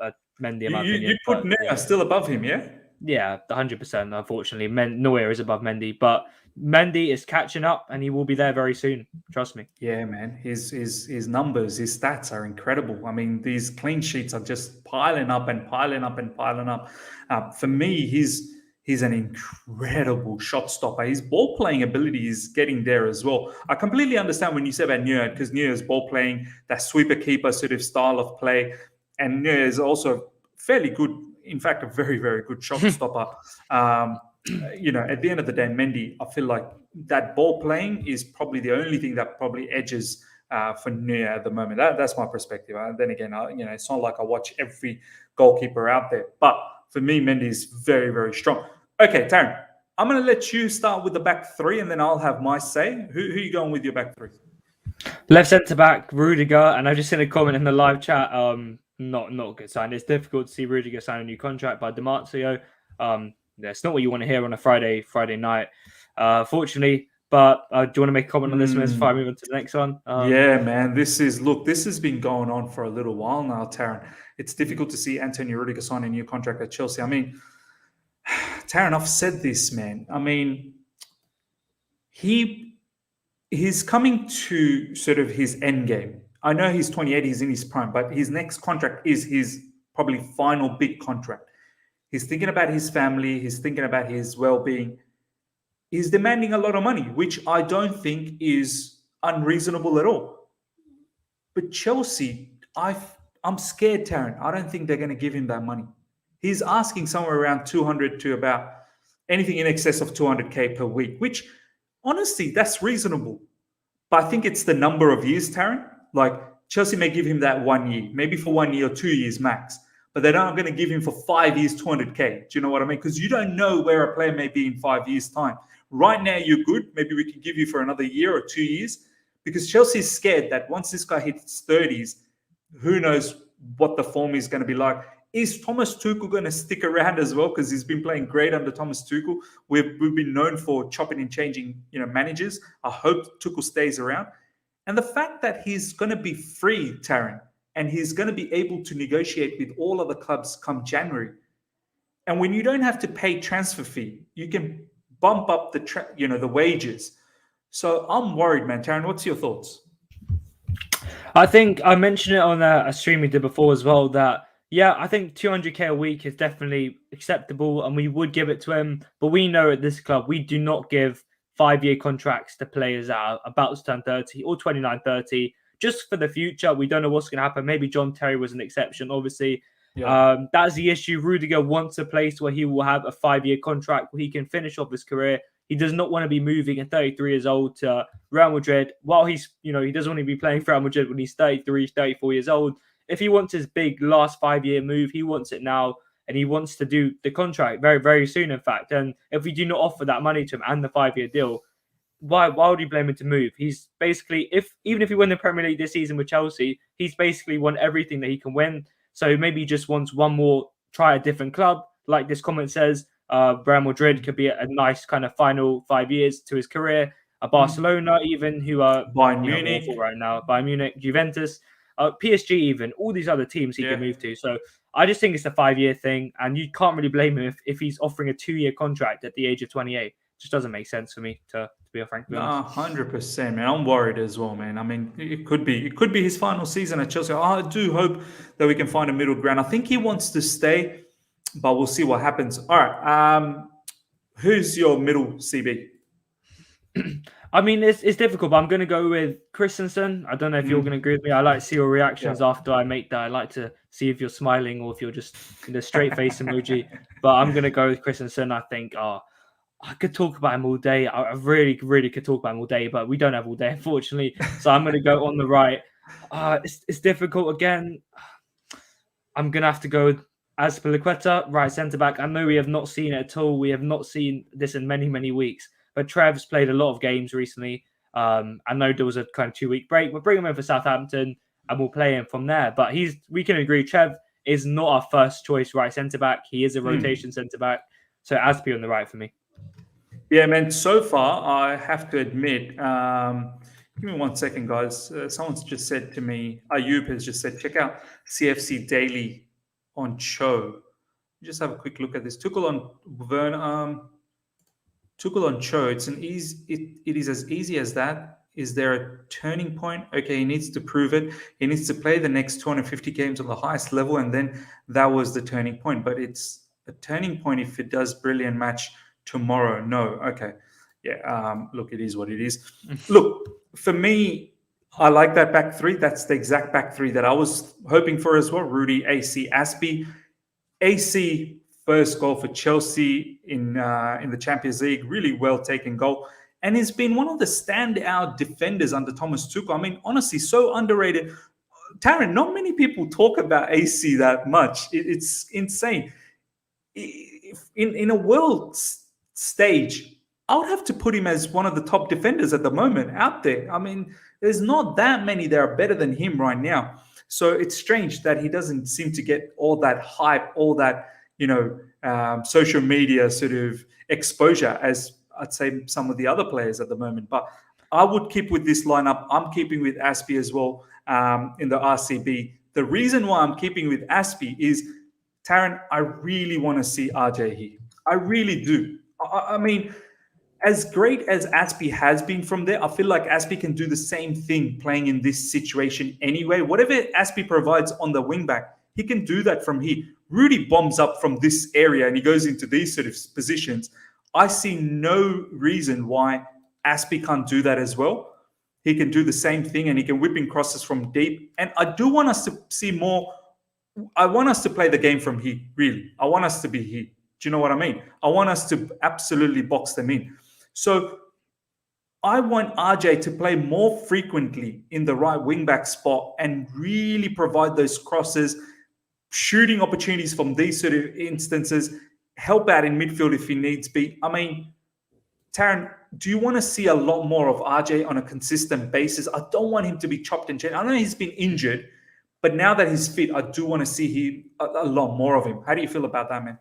B: Mendy, in my opinion.
A: You put Neuer still above him, yeah?
B: Yeah, 100%, unfortunately. Neuer is above Mendy, but Mendy is catching up and he will be there very soon. Trust me.
A: Yeah, man. His numbers, his stats are incredible. I mean, these clean sheets are just piling up and piling up and piling up. For me, he's an incredible shot stopper. His ball playing ability is getting there as well. I completely understand when you say about Neuer, because Neuer's ball playing, that sweeper keeper sort of style of play, and Neuer is also fairly good. In fact, a very, very good shot stopper. At the end of the day, Mendy, I feel like that ball playing is probably the only thing that probably edges for Neuer at the moment. That's my perspective. Then again, it's not like I watch every goalkeeper out there. But for me, Mendy is very, very strong. Okay, Taron, I'm going to let you start with the back 3, and then I'll have my say. Who are you going with your back 3?
B: Left centre-back, Rudiger. And I've just seen a comment in the live chat. Not a good sign. It's difficult to see Rudiger sign a new contract by Di Marzio. That's not what you want to hear on a Friday night, fortunately. But do you want to make a comment on this one before I move on to the next one?
A: Yeah, man. This has been going on for a little while now, Taron. It's difficult to see Antonio Rudiger sign a new contract at Chelsea. I mean, Taron, I've said this, man. I mean, he's coming to sort of his end game. I know he's 28, he's in his prime, but his next contract is his probably final big contract. He's thinking about his family. He's thinking about his well-being. He's demanding a lot of money, which I don't think is unreasonable at all. But Chelsea, I'm scared, Taron. I don't think they're going to give him that money. He's asking somewhere around 200 to about anything in excess of 200K per week, which honestly, that's reasonable. But I think it's the number of years, Taron. Like Chelsea may give him that 1 year, maybe for 1 year or 2 years max. But they're not going to give him for 5 years, 200K. Do you know what I mean? Because you don't know where a player may be in 5 years' time. Right now, you're good. Maybe we can give you for another year or 2 years. Because Chelsea's scared that once this guy hits 30s, who knows what the form is going to be like. Is Thomas Tuchel going to stick around as well? Because he's been playing great under Thomas Tuchel. We've been known for chopping and changing, managers. I hope Tuchel stays around. And the fact that he's going to be free, Taron, and he's going to be able to negotiate with all other clubs come January. And when you don't have to pay transfer fee, you can bump up the wages. So I'm worried, man. Taron, what's your thoughts?
B: I think I mentioned it on a stream we did before as well that, yeah, I think 200k a week is definitely acceptable and we would give it to him. But we know at this club, we do not give 5-year contracts to players that are about to turn 30 or 29, 30, just for the future. We don't know what's going to happen. Maybe John Terry was an exception, obviously. Yeah. That's the issue. Rudiger wants a place where he will have a 5-year contract where he can finish off his career. He does not want to be moving at 33 years old to Real Madrid while he's, he doesn't want to be playing for Real Madrid when he's 33, 34 years old. If he wants his big last 5-year move, he wants it now. And he wants to do the contract very, very soon, in fact. And if we do not offer that money to him and the 5-year deal, why would you blame him to move? He's basically, even if he win the Premier League this season with Chelsea, he's basically won everything that he can win. So maybe he just wants one more, try a different club. Like this comment says, Real Madrid could be a nice kind of final 5 years to his career. Barcelona, even, who are
A: Bayern Munich
B: awful right now. Bayern Munich, Juventus, PSG, even all these other teams he can move to. So I just think it's a 5-year thing, and you can't really blame him if he's offering a 2-year contract at the age of 28. It just doesn't make sense for me to be frank.
A: 100%, man. I'm worried as well, man. I mean, it could be his final season at Chelsea. I do hope that we can find a middle ground. I think he wants to stay, but we'll see what happens. All right. Who's your middle CB?
B: I mean, it's difficult, but I'm going to go with Christensen. I don't know if you're going to agree with me. I like to see your reactions after I make that. I like to see if you're smiling or if you're just in the straight face emoji. But I'm going to go with Christensen. I think, I could talk about him all day. I really, really could talk about him all day, but we don't have all day, unfortunately. So I'm going to go on the right. It's difficult again. I'm going to have to go with Azpilicueta, right centre-back. I know we have not seen it at all. We have not seen this in many, many weeks. But Trev's played a lot of games recently. I know there was a kind of 2-week break. We'll bring him in for Southampton and we'll play him from there. But we can agree, Trev is not our first choice right centre-back. He is a rotation centre-back. So Azpi on the right for me.
A: Yeah, man. So far, I have to admit, give me 1 second, guys. Someone's just said to me, Ayub has just said, check out CFC Daily on Cho. Just have a quick look at this. Tuchel on Werner. Tuchel on Cho. It is as easy as that. Is there a turning point? Okay, he needs to prove it. He needs to play the next 250 games on the highest level, and then that was the turning point. But it's a turning point if it does brilliant match tomorrow. No. Okay. Yeah. Look, it is what it is. Look, for me, I like that back three. That's the exact back three that I was hoping for as well. Rudy, AC, Azpi. AC, first goal for Chelsea in the Champions League. Really well taken goal. And he's been one of the standout defenders under Thomas Tuchel. I mean, honestly, so underrated. Taron, not many people talk about AC that much. It's insane. In a world stage, I would have to put him as one of the top defenders at the moment out there. I mean, there's not that many that are better than him right now. So it's strange that he doesn't seem to get all that hype, all that, social media sort of exposure as I'd say some of the other players at the moment. But I would keep with this lineup. I'm keeping with Azpi as well in the RCB. The reason why I'm keeping with Azpi is, Taron, I really want to see RJ here. I really do. I mean, as great as Azpi has been from there, I feel like Azpi can do the same thing playing in this situation anyway. Whatever Azpi provides on the wing back, he can do that from here. Rudy bombs up from this area and he goes into these sort of positions. I see no reason why Azpi can't do that as well. He can do the same thing and he can whip in crosses from deep. And I do want us to see more. I want us to play the game from here, really. I want us to be here. Do you know what I mean? I want us to absolutely box them in. So I want RJ to play more frequently in the right wing-back spot and really provide those crosses, shooting opportunities from these sort of instances, help out in midfield if he needs be. I mean, Taron, do you want to see a lot more of RJ on a consistent basis? I don't want him to be chopped and changed. I know he's been injured, but now that he's fit, I do want to see a lot more of him. How do you feel about that, man?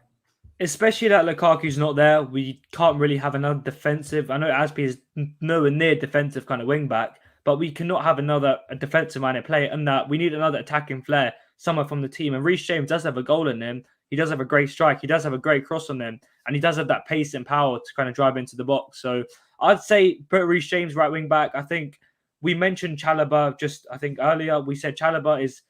B: Especially that Lukaku's not there. We can't really have another defensive. I know Azpi is nowhere near defensive kind of wing back, but we cannot have a defensive minded player, and that we need another attacking flair somewhere from the team. And Reece James does have a goal in him. he does have a great strike. He does have a great cross on him. And he does have that pace and power to kind of drive into the box. So I'd say put Reece James right wing back. I think we mentioned Chalobah I think earlier. We said Chalobah is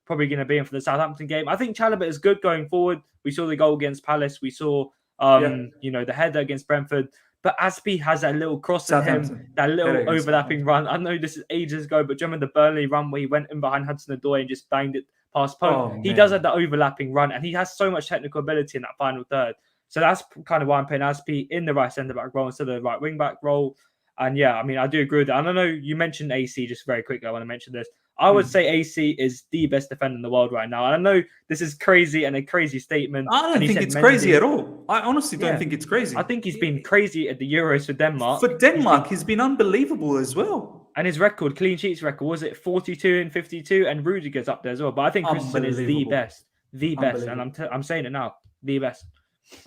B: probably going to be in for the Southampton game. I think Chalobah is good going forward. We saw the goal against Palace. We saw, the header against Brentford. But Aspi has that little cross in him, that little overlapping run. I know this is ages ago, but do you remember the Burnley run where he went in behind Hudson-Odoi and just banged it past post? He does have that overlapping run, and he has so much technical ability in that final third. So that's kind of why I'm putting Aspi in the right centre-back role instead of the right wing-back role. And yeah, I mean, I do agree with that. And I know you mentioned AC just very quickly. I want to mention this. I would say AC is the best defender in the world right now. And I know this is crazy and a crazy statement.
A: I don't think it's crazy at all. I honestly don't think it's crazy.
B: I think he's been crazy at the Euros for Denmark.
A: For Denmark, he's been unbelievable as well.
B: And his record, clean sheets record, was it 42 and 52? And Rudiger's up there as well. But I think Christensen is the best. The best. And I'm saying it now. The best.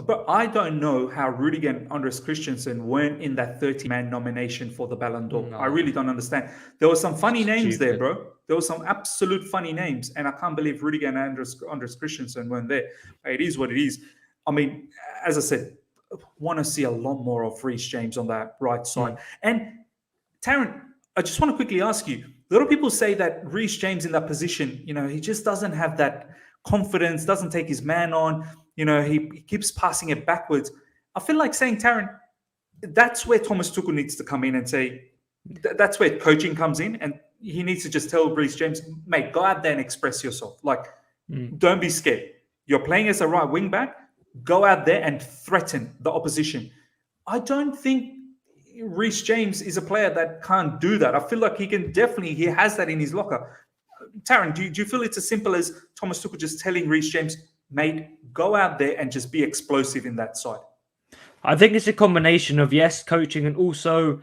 A: But I don't know how Rudiger and Andres Christensen weren't in that 30-man nomination for the Ballon d'Or. No. I really don't understand. There were some funny names there, bro. There were some absolute funny names. And I can't believe Rudiger and Andres Christensen weren't there. It is what it is. I mean, as I said, want to see a lot more of Reece James on that right side. And Taron, I just want to quickly ask you, a lot of people say that Reece James in that position, he just doesn't have that confidence, doesn't take his man on. He keeps passing it backwards. I feel like saying, Taron, that's where Thomas Tuchel needs to come in and say, that's where coaching comes in. And he needs to just tell Reece James, mate, go out there and express yourself. Like, don't be scared. You're playing as a right wing back. Go out there and threaten the opposition. I don't think Reece James is a player that can't do that. I feel like he has that in his locker. Taron, do you feel it's as simple as Thomas Tuchel just telling Reece James, mate, go out there and just be explosive in that side?
B: I think it's a combination of, yes, coaching and also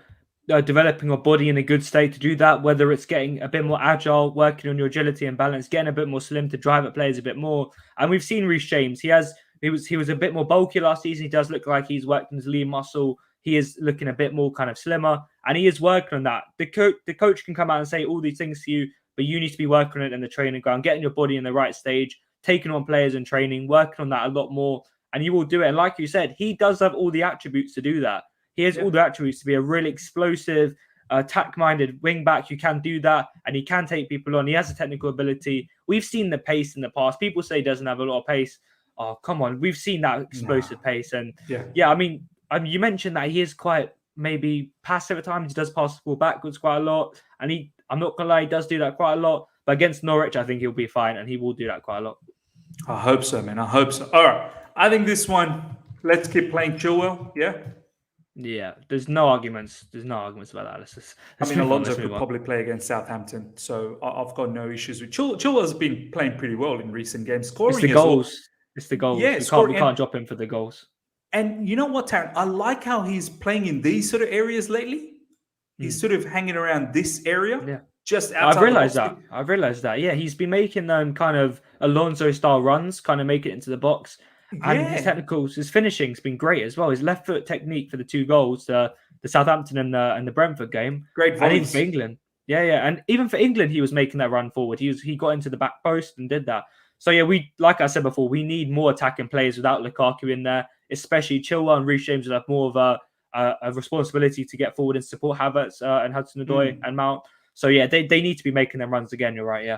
B: developing your body in a good state to do that, whether it's getting a bit more agile, working on your agility and balance, getting a bit more slim to drive at players a bit more. And we've seen Reece James. He was a bit more bulky last season. He does look like he's worked on his lean muscle. He is looking a bit more kind of slimmer, and he is working on that. The coach can come out and say all these things to you, but you need to be working on it in the training ground, getting your body in the right stage, taking on players in training, working on that a lot more, and you will do it. And like you said, he does have all the attributes to do that. He has all the attributes to be a really explosive, attack-minded wing-back. You can do that, and he can take people on. He has the technical ability. We've seen the pace in the past. People say he doesn't have a lot of pace. Oh, come on. We've seen that explosive pace. And I mean, you mentioned that he is quite maybe passive at times. He does pass the ball backwards quite a lot. And I'm not going to lie, he does do that quite a lot. But against Norwich, I think he'll be fine, and he will do that quite a lot.
A: I hope so, man. I hope so. All right. I think this one, let's keep playing Chilwell. Yeah?
B: Yeah. There's no arguments. There's no arguments about that. Let's
A: Alonso could probably play against Southampton, so I've got no issues with Chilwell's been playing pretty well in recent games. Scoring
B: it's the goals. It's the goals.
A: Yeah,
B: we can't drop him for the goals.
A: And you know what, Taron? I like how he's playing in these sort of areas lately. He's sort of hanging around this area.
B: Yeah.
A: Just outside.
B: I've realized that. Yeah, he's been making them kind of Alonso-style runs, kind of make it into the box. And his technicals, his finishing's been great as well. His left foot technique for the two goals, the Southampton and the Brentford game.
A: Great volleys.
B: And even for England. Yeah. And even for England, he was making that run forward. He got into the back post and did that. So yeah, like I said before, we need more attacking players without Lukaku in there, especially Chilwell and Reece James will have more of a responsibility to get forward and support Havertz and Hudson-Odoi and Mount. So yeah, they need to be making them runs again. You're right, yeah.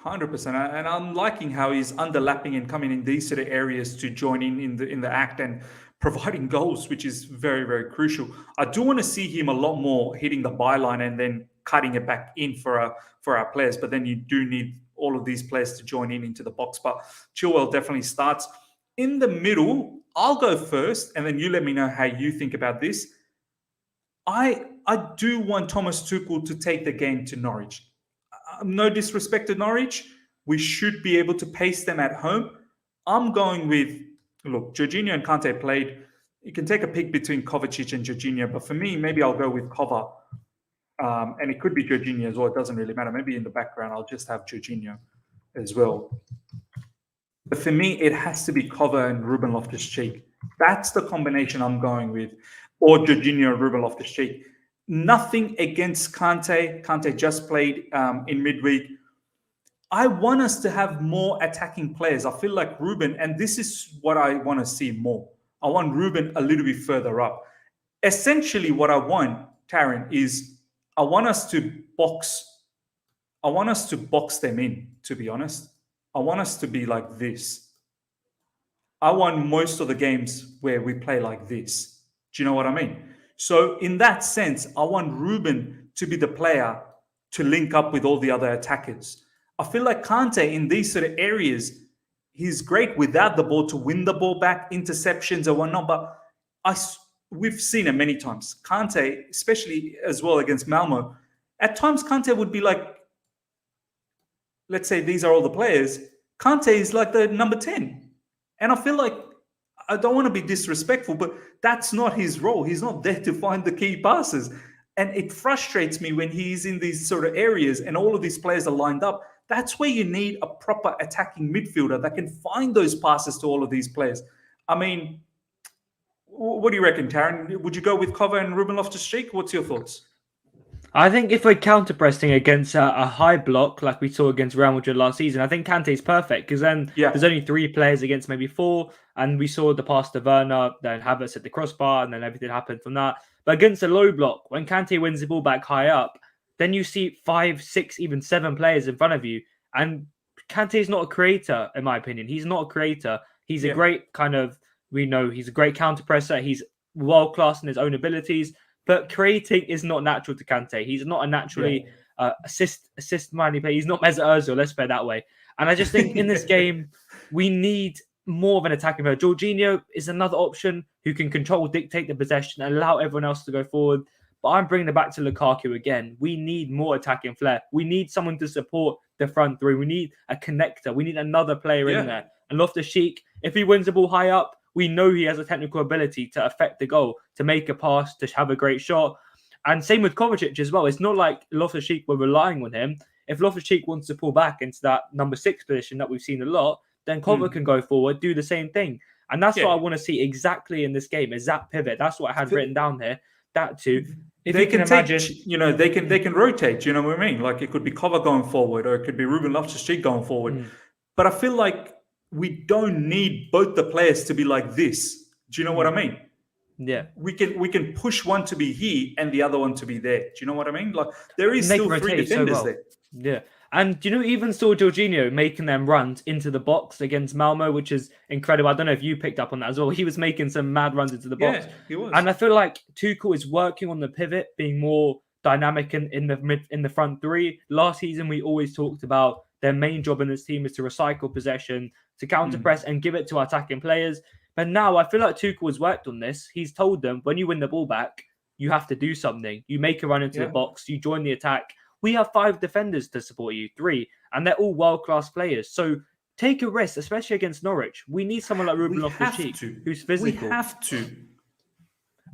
A: 100%, and I'm liking how he's underlapping and coming in these sort of areas to join in the act and providing goals, which is very, very crucial. I do want to see him a lot more hitting the byline and then cutting it back in for our players. But then you do need all of these players to join into the box. But Chilwell definitely starts in the middle. I'll go first, and then you let me know how you think about this. I do want Thomas Tuchel to take the game to Norwich. No disrespect to Norwich. We should be able to pace them at home. I'm going with, look, Jorginho and Kante played. You can take a pick between Kovacic and Jorginho, but for me, maybe I'll go with Kova. And it could be Jorginho as well. It doesn't really matter. Maybe in the background, I'll just have Jorginho as well. But for me, it has to be Kova and Ruben Loftus-Cheek. That's the combination I'm going with. Or Jorginho and Ruben Loftus-Cheek. Nothing against Kante. Kante just played in midweek. I want us to have more attacking players. I feel like Ruben, and this is what I want to see more. I want Ruben a little bit further up. Essentially, what I want, Taron, is I want us to box them in, to be honest. I want us to be like this. I want most of the games where we play like this. Do you know what I mean? So in that sense, I want Ruben to be the player to link up with all the other attackers. I feel like Kante in these sort of areas, he's great without the ball to win the ball back, interceptions or whatnot, but we've seen it many times. Kante, especially as well against Malmo, at times Kante would be like, let's say these are all the players, Kante is like the number 10. And I feel like, I don't want to be disrespectful, but that's not his role. He's not there to find the key passes. And it frustrates me when he's in these sort of areas and all of these players are lined up. That's where you need a proper attacking midfielder that can find those passes to all of these players. I mean, what do you reckon, Taron? Would you go with Cover and Ruben Loftus-Cheek? What's your thoughts?
B: I think if we're counter-pressing against a high block like we saw against Real Madrid last season, I think Kante is perfect because then there's only 3 players against maybe 4, and we saw the pass to Werner, then Havertz at the crossbar, and then everything happened from that. But against a low block, when Kante wins the ball back high up, then you see 5, 6, even 7 players in front of you, and Kante is not a creator, in my opinion. He's not a creator. He's a great we know he's a great counter-presser. He's world-class in his own abilities. But creating is not natural to Kante. He's not a naturally assist-minded player. He's not Mesut Ozil, let's put it that way. And I just think in this game, we need more of an attacking player. Jorginho is another option who can control, dictate the possession, and allow everyone else to go forward. But I'm bringing it back to Lukaku again. We need more attacking flair. We need someone to support the front 3. We need a connector. We need another player in there. And Loftus-Cheek, if he wins the ball high up, we know he has a technical ability to affect the goal, to make a pass, to have a great shot. And same with Kovacic as well. It's not like Loftus-Cheek were relying on him. If Loftus-Cheek wants to pull back into that number 6 position that we've seen a lot, then Kovacic can go forward, do the same thing. And that's what I want to see exactly in this game, is that pivot. That's what I had written down here. That too. If
A: they
B: you can imagine,
A: they can rotate. You know what I mean? Like it could be Kovacic going forward, or it could be Ruben Loftus-Cheek going forward. But I feel like we don't need both the players to be like this. Do you know what I mean?
B: Yeah.
A: We can push one to be here and the other one to be there. Do you know what I mean? Like there is still 3 defenders there.
B: Yeah. And you even saw Jorginho making them runs into the box against Malmo, which is incredible. I don't know if you picked up on that as well. He was making some mad runs into the box.
A: Yeah, he was.
B: And I feel like Tuchel is working on the pivot, being more dynamic in the front 3. Last season, we always talked about their main job in this team is to recycle possession, to counter press and give it to attacking players. But now I feel like Tuchel has worked on this. He's told them when you win the ball back, you have to do something. You make a run into the box, you join the attack. We have 5 defenders to support you, 3, and they're all world-class players. So take a risk, especially against Norwich. We need someone like Ruben Loftus-Cheek who's physical.
A: We have to.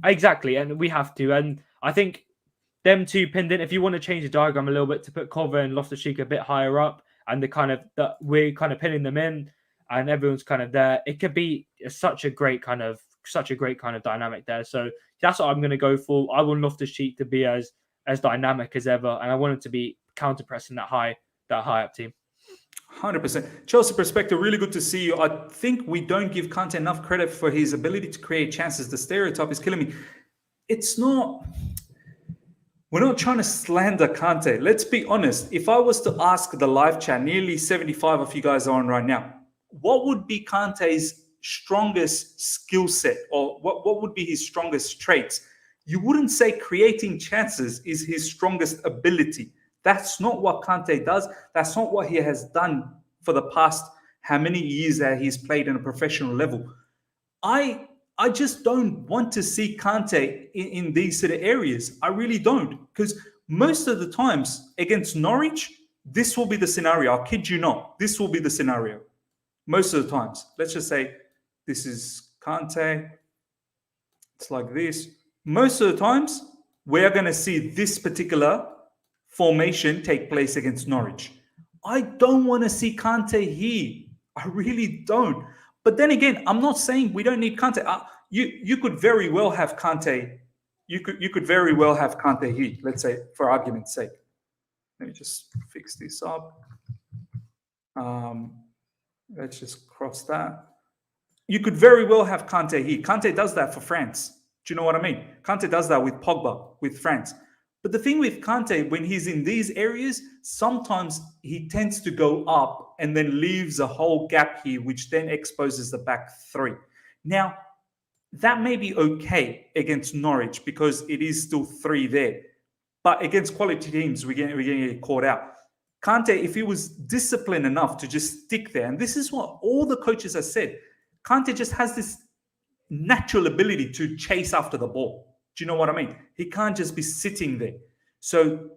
B: Exactly, and we have to. And I think them 2 pinned in. If you want to change the diagram a little bit to put Kova and Loftus-Cheek a bit higher up, and we're kind of pinning them in, and everyone's kind of there, it could be such a great kind of dynamic there. So that's what I'm going to go for. I want Loftus-Cheek to be as dynamic as ever, and I want him to be counter pressing that high up team.
A: 100%. Chelsea perspective, really good to see you. I think we don't give Kante enough credit for his ability to create chances. The stereotype is killing me. We're not trying to slander Kante. Let's be honest. If I was to ask the live chat, nearly 75 of you guys are on right now, what would be Kante's strongest skill set, or what would be his strongest traits? You wouldn't say creating chances is his strongest ability. That's not what Kante does. That's not what he has done for the past how many years that he's played in a professional level. I just don't want to see Kante in these sort of areas. I really don't. Because most of the times against Norwich, this will be the scenario. I'll kid you not. This will be the scenario. Most of the times. Let's just say this is Kante. It's like this. Most of the times, we're going to see this particular formation take place against Norwich. I don't want to see Kante here. I really don't. But then again, I'm not saying we don't need Kante. You could very well have Kante. You could very well have Kante here. Let's say, for argument's sake. Let me just fix this up. Let's just cross that. You could very well have Kante here. Kante does that for France. Do you know what I mean? Kante does that with Pogba, with France. But the thing with Kante, when he's in these areas, sometimes he tends to go up and then leaves a whole gap here, which then exposes the back three. Now, that may be okay against Norwich because it is still three there. But against quality teams, we're going to get caught out. Kante, if he was disciplined enough to just stick there, and this is what all the coaches have said, Kante just has this natural ability to chase after the ball. Do you know what I mean? He can't just be sitting there. So,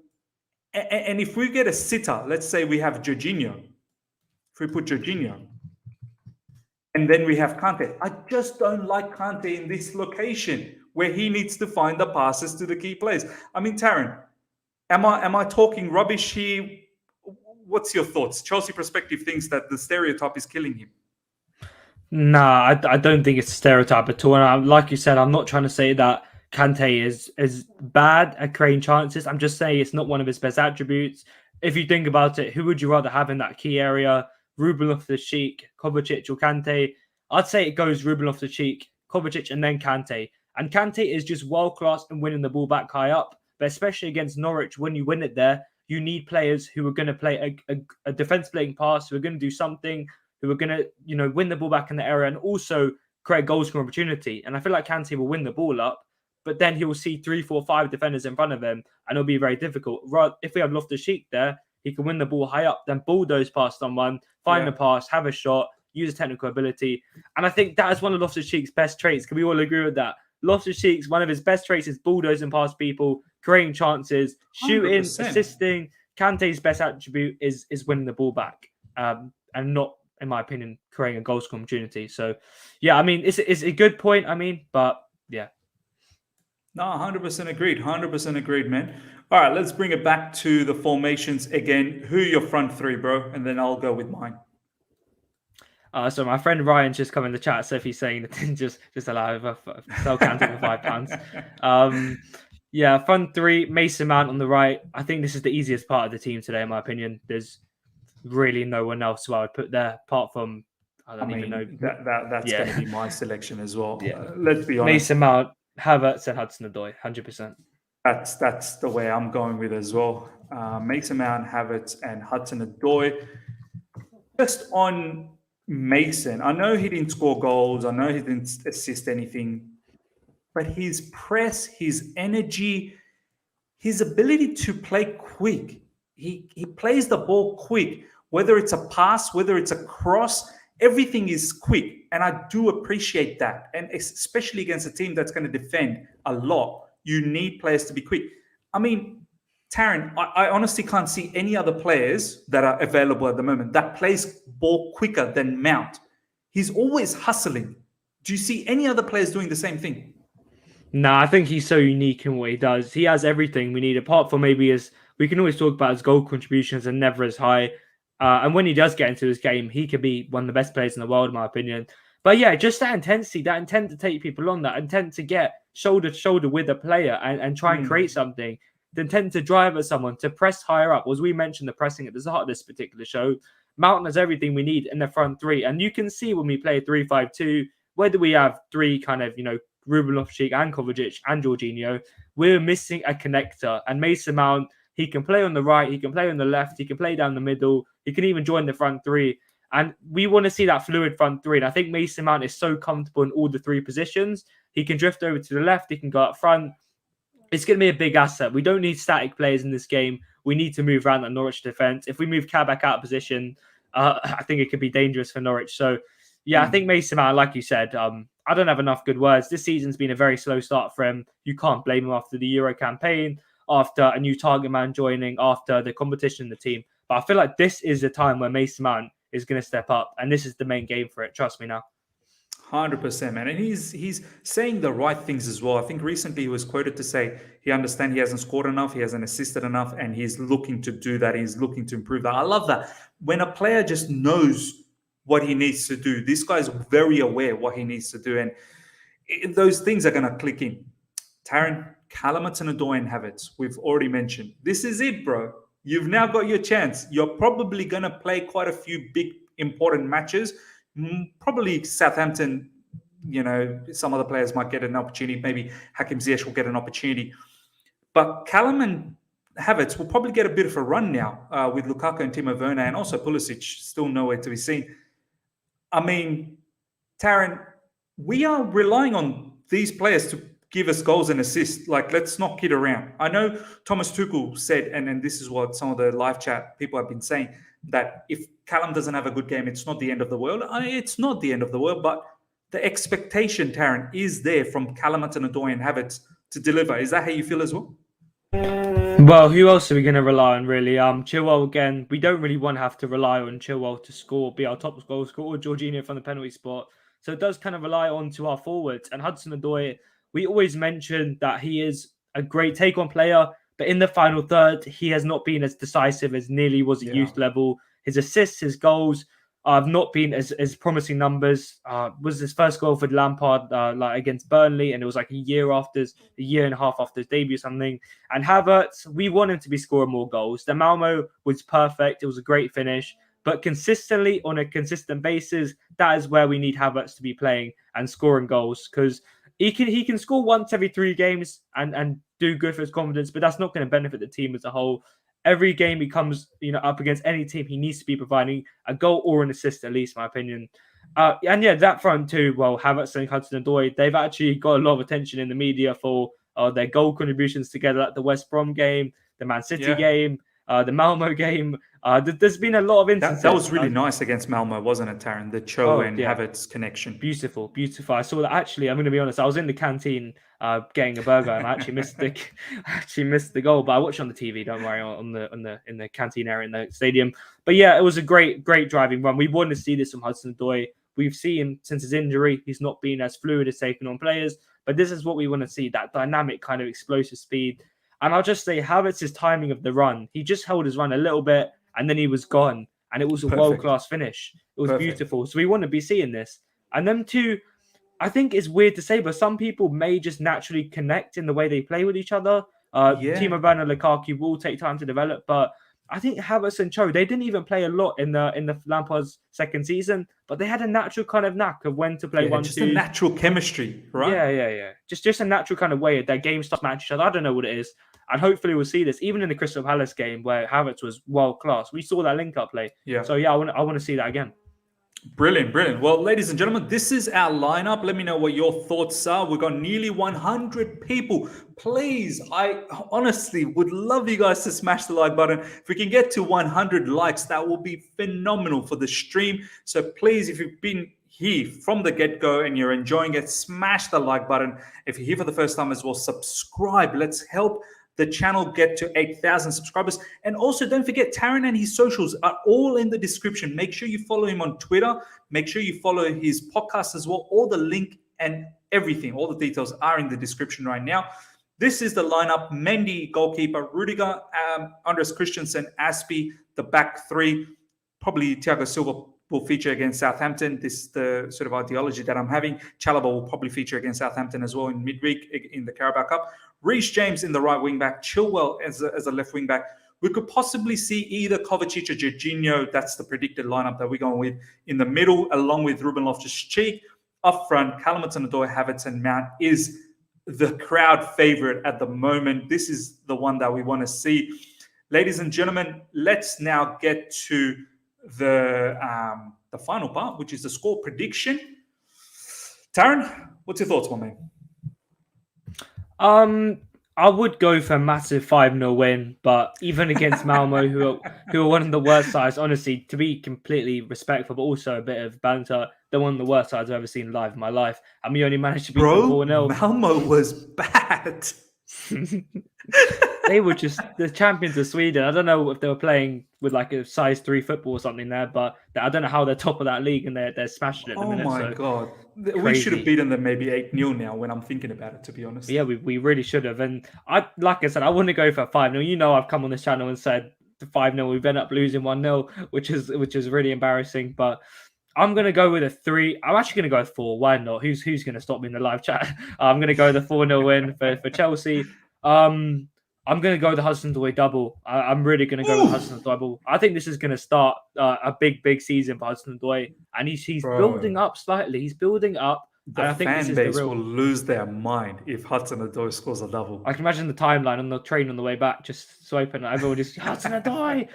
A: and if we get a sitter, let's say we have Jorginho. If we put Jorginho, and then we have Kante. I just don't like Kante in this location where he needs to find the passes to the key players. I mean, Taron, am I talking rubbish here? What's your thoughts? Chelsea Perspective thinks that the stereotype is killing him.
B: Nah, I don't think it's a stereotype at all. And like you said, I'm not trying to say that Kante is bad at creating chances. I'm just saying it's not one of his best attributes. If you think about it, who would you rather have in that key area? Ruben Loftus-Cheek, Kovacic, or Kante? I'd say it goes Ruben Loftus-Cheek, Kovacic, and then Kante. And Kante is just world-class in winning the ball back high up. But especially against Norwich, when you win it there, you need players who are going to play a defense-playing pass, who are going to do something, who are going to, win the ball back in the area and also create goal scoring opportunity. And I feel like Kante will win the ball up, but then he will see 3, 4, 5 defenders in front of him, and it'll be very difficult. If we have Loftus-Cheek there, he can win the ball high up, then bulldoze past someone, find the pass, have a shot, use technical ability. And I think that is one of Loftus-Cheek's best traits. Can we all agree with that? Loftus-Cheek's one of his best traits is bulldozing past people, creating chances, shooting, 100%. Assisting. Kante's best attribute is winning the ball back, and not, in my opinion, creating a goal scoring opportunity. So, yeah, I mean, it's a good point. I mean, but yeah.
A: No, 100% agreed. 100% agreed, man. All right, let's bring it back to the formations again. Who are your front three, bro? And then I'll go with mine.
B: So my friend Ryan's just come in the chat. So if he's saying that, just allow sell Kante for £5. Yeah, front three, Mason Mount on the right. I think this is the easiest part of the team today, in my opinion. There's really no one else who I would put there, apart from, I don't even know.
A: That's going to be my selection as well. Yeah. Let's be honest.
B: Mason Mount, Havertz and Hudson-Odoi, 100%.
A: That's the way I'm going with as well. Mason Mount, Havertz, and Hudson-Odoi. Just on Mason, I know he didn't score goals. I know he didn't assist anything. But his press, his energy, his ability to play quick. He plays the ball quick. Whether it's a pass, whether it's a cross, everything is quick. And I do appreciate that. And especially against a team that's going to defend a lot, you need players to be quick. I mean, Taron, I honestly can't see any other players that are available at the moment that plays ball quicker than Mount. He's always hustling. Do you see any other players doing the same thing?
B: No, I think he's so unique in what he does. He has everything we need, apart from maybe we can always talk about his goal contributions and never as high. And when he does get into his game, he could be one of the best players in the world, in my opinion. But yeah, just that intensity, that intent to take people on, that intent to get shoulder to shoulder with a player and try and create something, the intent to drive at someone, to press higher up. As we mentioned, the pressing at the start of this particular show, Mountain has everything we need in the front three. And you can see when we play 3-5-2, whether we have three kind of, Ruben Loftus-Cheek and Kovacic and Jorginho, we're missing a connector. And Mason Mount, he can play on the right, he can play on the left, he can play down the middle, he can even join the front three. And we want to see that fluid front three. And I think Mason Mount is so comfortable in all the three positions. He can drift over to the left, he can go up front. It's going to be a big asset. We don't need static players in this game. We need to move around that Norwich defence. If we move Kabak out of position, I think it could be dangerous for Norwich. So, yeah, I think Mason Mount, like you said, I don't have enough good words. This season's been a very slow start for him. You can't blame him after the Euro campaign, after a new target man joining, after the competition in the team. But I feel like this is the time where Mason Mount is going to step up, and this is the main game for it. Trust me now.
A: 100%, man. And he's saying the right things as well. I think recently he was quoted to say he understands he hasn't scored enough, he hasn't assisted enough, and he's looking to do that. He's looking to improve that. I love that. When a player just knows what he needs to do, this guy's very aware what he needs to do, and those things are going to click in. Taron, CALLUM HUDSON-ODOI and Havertz, we've already mentioned. This is it, bro. You've now got your chance. You're probably going to play quite a few big, important matches. Probably Southampton, some other players might get an opportunity. Maybe Hakim Ziyech will get an opportunity. But Callum and Havertz will probably get a bit of a run now with Lukaku and Timo Werner, and also Pulisic still nowhere to be seen. I mean, Taron, we are relying on these players to give us goals and assists. Like, let's not kid around. I know Thomas Tuchel said, and this is what some of the live chat people have been saying, that if Callum doesn't have a good game, it's not the end of the world. It's not the end of the world, but the expectation, Taron, is there from CALLUM HUDSON-ODOI and Havertz to deliver. Is that how you feel as well?
B: Well, who else are we going to rely on, really? Chilwell, again, we don't really want to have to rely on Chilwell to score, be our top goal scorer, or Jorginho from the penalty spot. So it does kind of rely on to our forwards. And Hudson-Odoi, we always mention that he is a great take-on player, but in the final third, he has not been as decisive as nearly was at youth level. His assists, his goals have not been as promising numbers. Was his first goal for Lampard like against Burnley, and it was like a year and a half after his debut or something. And Havertz, we want him to be scoring more goals. The Malmo was perfect. It was a great finish. But consistently, on a consistent basis, that is where we need Havertz to be playing and scoring goals, because he can score once every 3 games and do good for his confidence, but that's not going to benefit the team as a whole. Every game he comes, up against any team, he needs to be providing a goal or an assist, at least, in my opinion. And yeah, that front too. Well, Havertz and Hudson-Odoi, they've actually got a lot of attention in the media for their goal contributions together at the West Brom game, the Man City game, the Malmo game. There's been a lot of instances.
A: That was really nice against Malmo, wasn't it, Taron? The Cho and Havertz connection.
B: Beautiful. I saw that. Actually, I'm going to be honest. I was in the canteen getting a burger, and I actually missed the goal. But I watched on the TV. Don't worry, in the canteen area in the stadium. But yeah, it was a great driving run. We want to see this from Hudson-Odoi. We've seen since his injury, he's not been as fluid as taking on players. But this is what we want to see: that dynamic kind of explosive speed. And I'll just say, Havertz's timing of the run, he just held his run a little bit and then he was gone. And it was a world-class finish. It was beautiful. So we want to be seeing this. And them two, I think it's weird to say, but some people may just naturally connect in the way they play with each other. Timo Werner, Lukaku will take time to develop. But I think Havertz and Cho, they didn't even play a lot in the Lampard's second season, but they had a natural kind of knack of when to play 1-2.
A: Just a natural chemistry, right?
B: Yeah. Just a natural kind of way their game starts matching each other. I don't know what it is. And hopefully we'll see this even in the Crystal Palace game where Havertz was world class. We saw that link-up play.
A: Yeah.
B: So yeah, I want to see that again.
A: Brilliant. Well, ladies and gentlemen, this is our lineup. Let me know what your thoughts are. We've got nearly 100 people. Please, I honestly would love you guys to smash the like button. If we can get to 100 likes, that will be phenomenal for the stream. So please, if you've been here from the get-go and you're enjoying it, smash the like button. If you're here for the first time as well, subscribe. Let's help the channel get to 8,000 subscribers. And also don't forget, Taron and his socials are all in the description. Make sure you follow him on Twitter. Make sure you follow his podcast as well. All the link and everything, all the details are in the description right now. This is the lineup: Mendy, goalkeeper; Rudiger, Andres Christensen, Aspie, the back 3. Probably Thiago Silva will feature against Southampton. This is the sort of ideology that I'm having. Chalobah will probably feature against Southampton as well in midweek in the Carabao Cup. Reece James in the right wing back, Chilwell as a left wing back. We could possibly see either Kovacic or Jorginho. That's the predicted lineup that we're going with in the middle, along with Ruben Loftus-Cheek. Up front, CALLUM HUDSON-ODOI, Havertz and Mount is the crowd favorite at the moment. This is the one that we want to see. Ladies and gentlemen, let's now get to the final part, which is the score prediction. Taron, what's your thoughts, my man?
B: I would go for a massive 5-0 win, but even against Malmo, who are one of the worst sides, honestly, to be completely respectful, but also a bit of banter, they're one of the worst sides I've ever seen live in my life. And we only managed to beat them 4-0.
A: Malmo was bad.
B: They were just the champions of Sweden. I don't know if they were playing with like a size 3 football or something there, but I don't know how they're top of that league and they're smashing it at the minute.
A: Oh my God. We should have beaten them maybe 8-0 now when I'm thinking about it, to be honest.
B: Yeah, we really should have. And like I said, I want to go for 5-0. You know, I've come on this channel and said 5-0. We've ended up losing 1-0, which is really embarrassing. But I'm going to go with a 3. I'm actually going to go with 4. Why not? Who's going to stop me in the live chat? I'm going to go with a 4-0 win for Chelsea. I'm going to go the Hudson-ODOI double. I'm really going to go with the Hudson-ODOI double. I think this is going to start a big season for Hudson-ODOI, and he's building up slightly. He's building up.
A: The
B: and I think
A: fan base will lose their mind if Hudson-ODOI scores a double.
B: I can imagine the timeline on the train on the way back, just swiping. Everyone just Hudson-ODOI.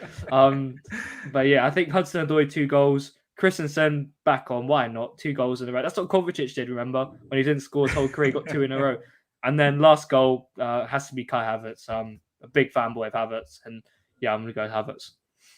B: But yeah, I think Hudson-ODOI 2 goals. Christensen back on. Why not? 2 goals in a row. That's what Kovacic did. Remember when he didn't score his whole career, he got 2 in a row. And then last goal has to be Kai Havertz. I'm a big fanboy of Havertz, and yeah, I'm going to go Havertz.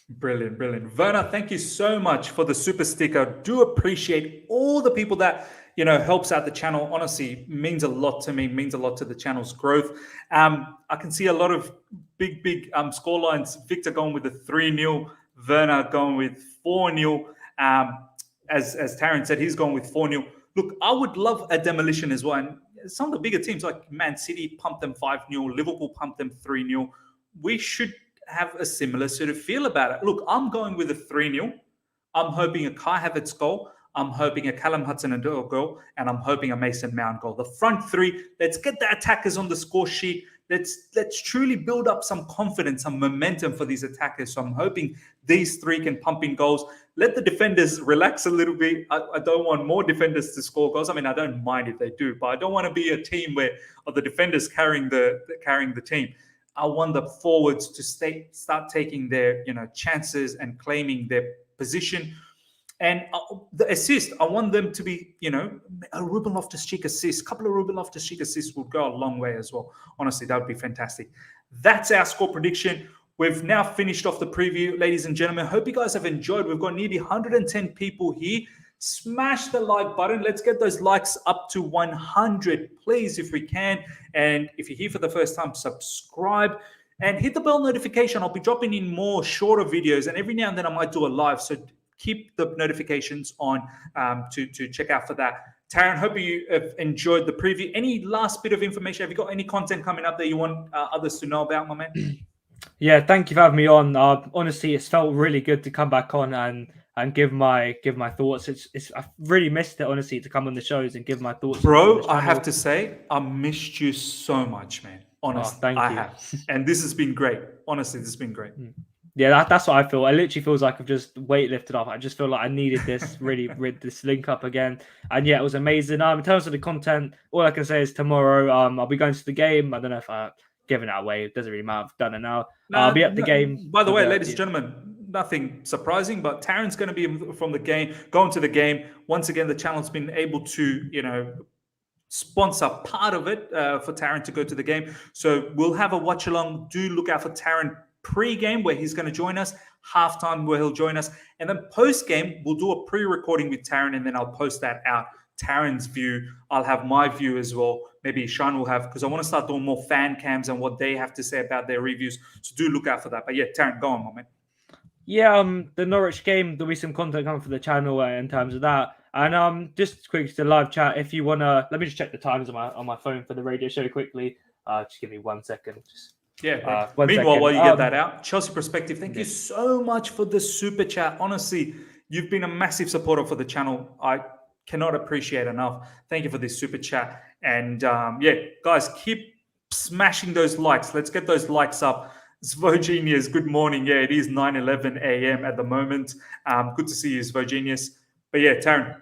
A: Brilliant. Werner, thank you so much for the super sticker. Do appreciate all the people that helps out the channel. Honestly, means a lot to me. Means a lot to the channel's growth. I can see a lot of big score lines. Victor going with a 3-0. Werner going with 4-0. As Taron said, he's going with 4-0. Look, I would love a demolition as well. And some of the bigger teams like Man City pumped them 5-0. Liverpool pumped them 3-0. We should have a similar sort of feel about it. Look, I'm going with a 3-0. I'm hoping a Kai Havertz goal. I'm hoping a Callum Hudson-ODOI goal. And I'm hoping a Mason Mount goal. The front three, let's get the attackers on the score sheet. Let's truly build up some confidence, some momentum for these attackers. So I'm hoping these 3 can pump in goals. Let the defenders relax a little bit. I don't want more defenders to score goals. I mean, I don't mind if they do, but I don't want to be a team where the defenders carrying the team. I want the forwards to start taking their chances and claiming their position. And the assist, I want them to be, a Ruben Loftus-Cheek assist. A couple of Ruben Loftus-Cheek assists would go a long way as well. Honestly, that would be fantastic. That's our score prediction. We've now finished off the preview, ladies and gentlemen. Hope you guys have enjoyed. We've got nearly 110 people here. Smash the like button. Let's get those likes up to 100, please, if we can. And if you're here for the first time, subscribe and hit the bell notification. I'll be dropping in more shorter videos, and every now and then I might do a live. So keep the notifications on to check out for that. Taron, hope you have enjoyed the preview. Any last bit of information? Have you got any content coming up that you want others to know about, my man?
B: Yeah, thank you for having me on. Honestly, it's felt really good to come back on and give my thoughts. I've really missed it, honestly, to come on the shows and give my thoughts.
A: Bro, I have to say, I missed you so much, man. Honestly,
B: thank you.
A: I have. And this has been great. Honestly, this has been great.
B: Yeah, that's what I feel. I literally feels like I've just weight lifted off. I just feel like I needed this, really, this link up again. And yeah, it was amazing. In terms of the content, all I can say is tomorrow, I'll be going to the game. I don't know if I've given it away. It doesn't really matter. I've done it now. I'll be at the game.
A: By the way, ladies and gentlemen, nothing surprising, but Taron's going to be going to the game. Once again, the channel's been able to, sponsor part of it for Taron to go to the game. So we'll have a watch along. Do look out for Taron pre-game where he's going to join us, halftime where he'll join us, and then post-game we'll do a pre-recording with Taron, and then I'll post that out. Taron's view, I'll have my view as well. Maybe Sean will have, because I want to start doing more fan cams and what they have to say about their reviews. So do look out for that. But yeah, Taron, go on, my man.
B: Yeah, the Norwich game, there'll be some content coming for the channel in terms of that. And just quickly to live chat, if you wanna, let me just check the times on my phone for the radio show quickly. Just give me 1 second.
A: Yeah. Meanwhile, while you get that out, Chelsea Perspective, thank you so much for the super chat. Honestly, you've been a massive supporter for the channel. I cannot appreciate enough. Thank you for this super chat. And guys, keep smashing those likes. Let's get those likes up. Svogenius, good morning. Yeah, it is 9:11 a.m. at the moment. Good to see you, Svogenius. But yeah, Taron.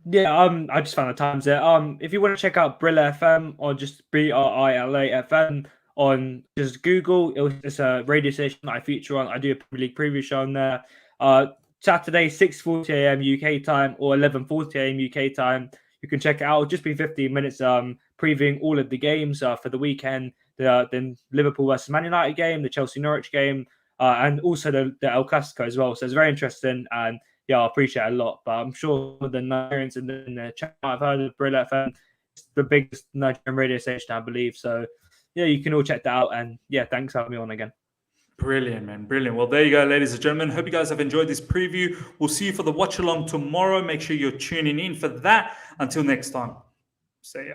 B: Yeah, I just found the times there. If you want to check out Brilla FM or just BRILA FM on just Google, it's a radio station that I feature on. I do a Premier League preview show on there. Saturday, 6:40 a.m. UK time or 11:40 a.m. UK time. You can check it out. It'll just be 15 minutes previewing all of the games for the weekend. The Liverpool versus Man United game, the Chelsea Norwich game, and also the El Clasico as well. So it's very interesting, and yeah, I appreciate it a lot. But I'm sure the Nigerians in the chat I've heard of Brilla FM, it's the biggest Nigerian radio station, I believe. So yeah, you can all check that out. And yeah, thanks for having me on again.
A: Brilliant, man. Brilliant. Well, there you go, ladies and gentlemen. Hope you guys have enjoyed this preview. We'll see you for the watch along tomorrow. Make sure you're tuning in for that. Until next time, see ya.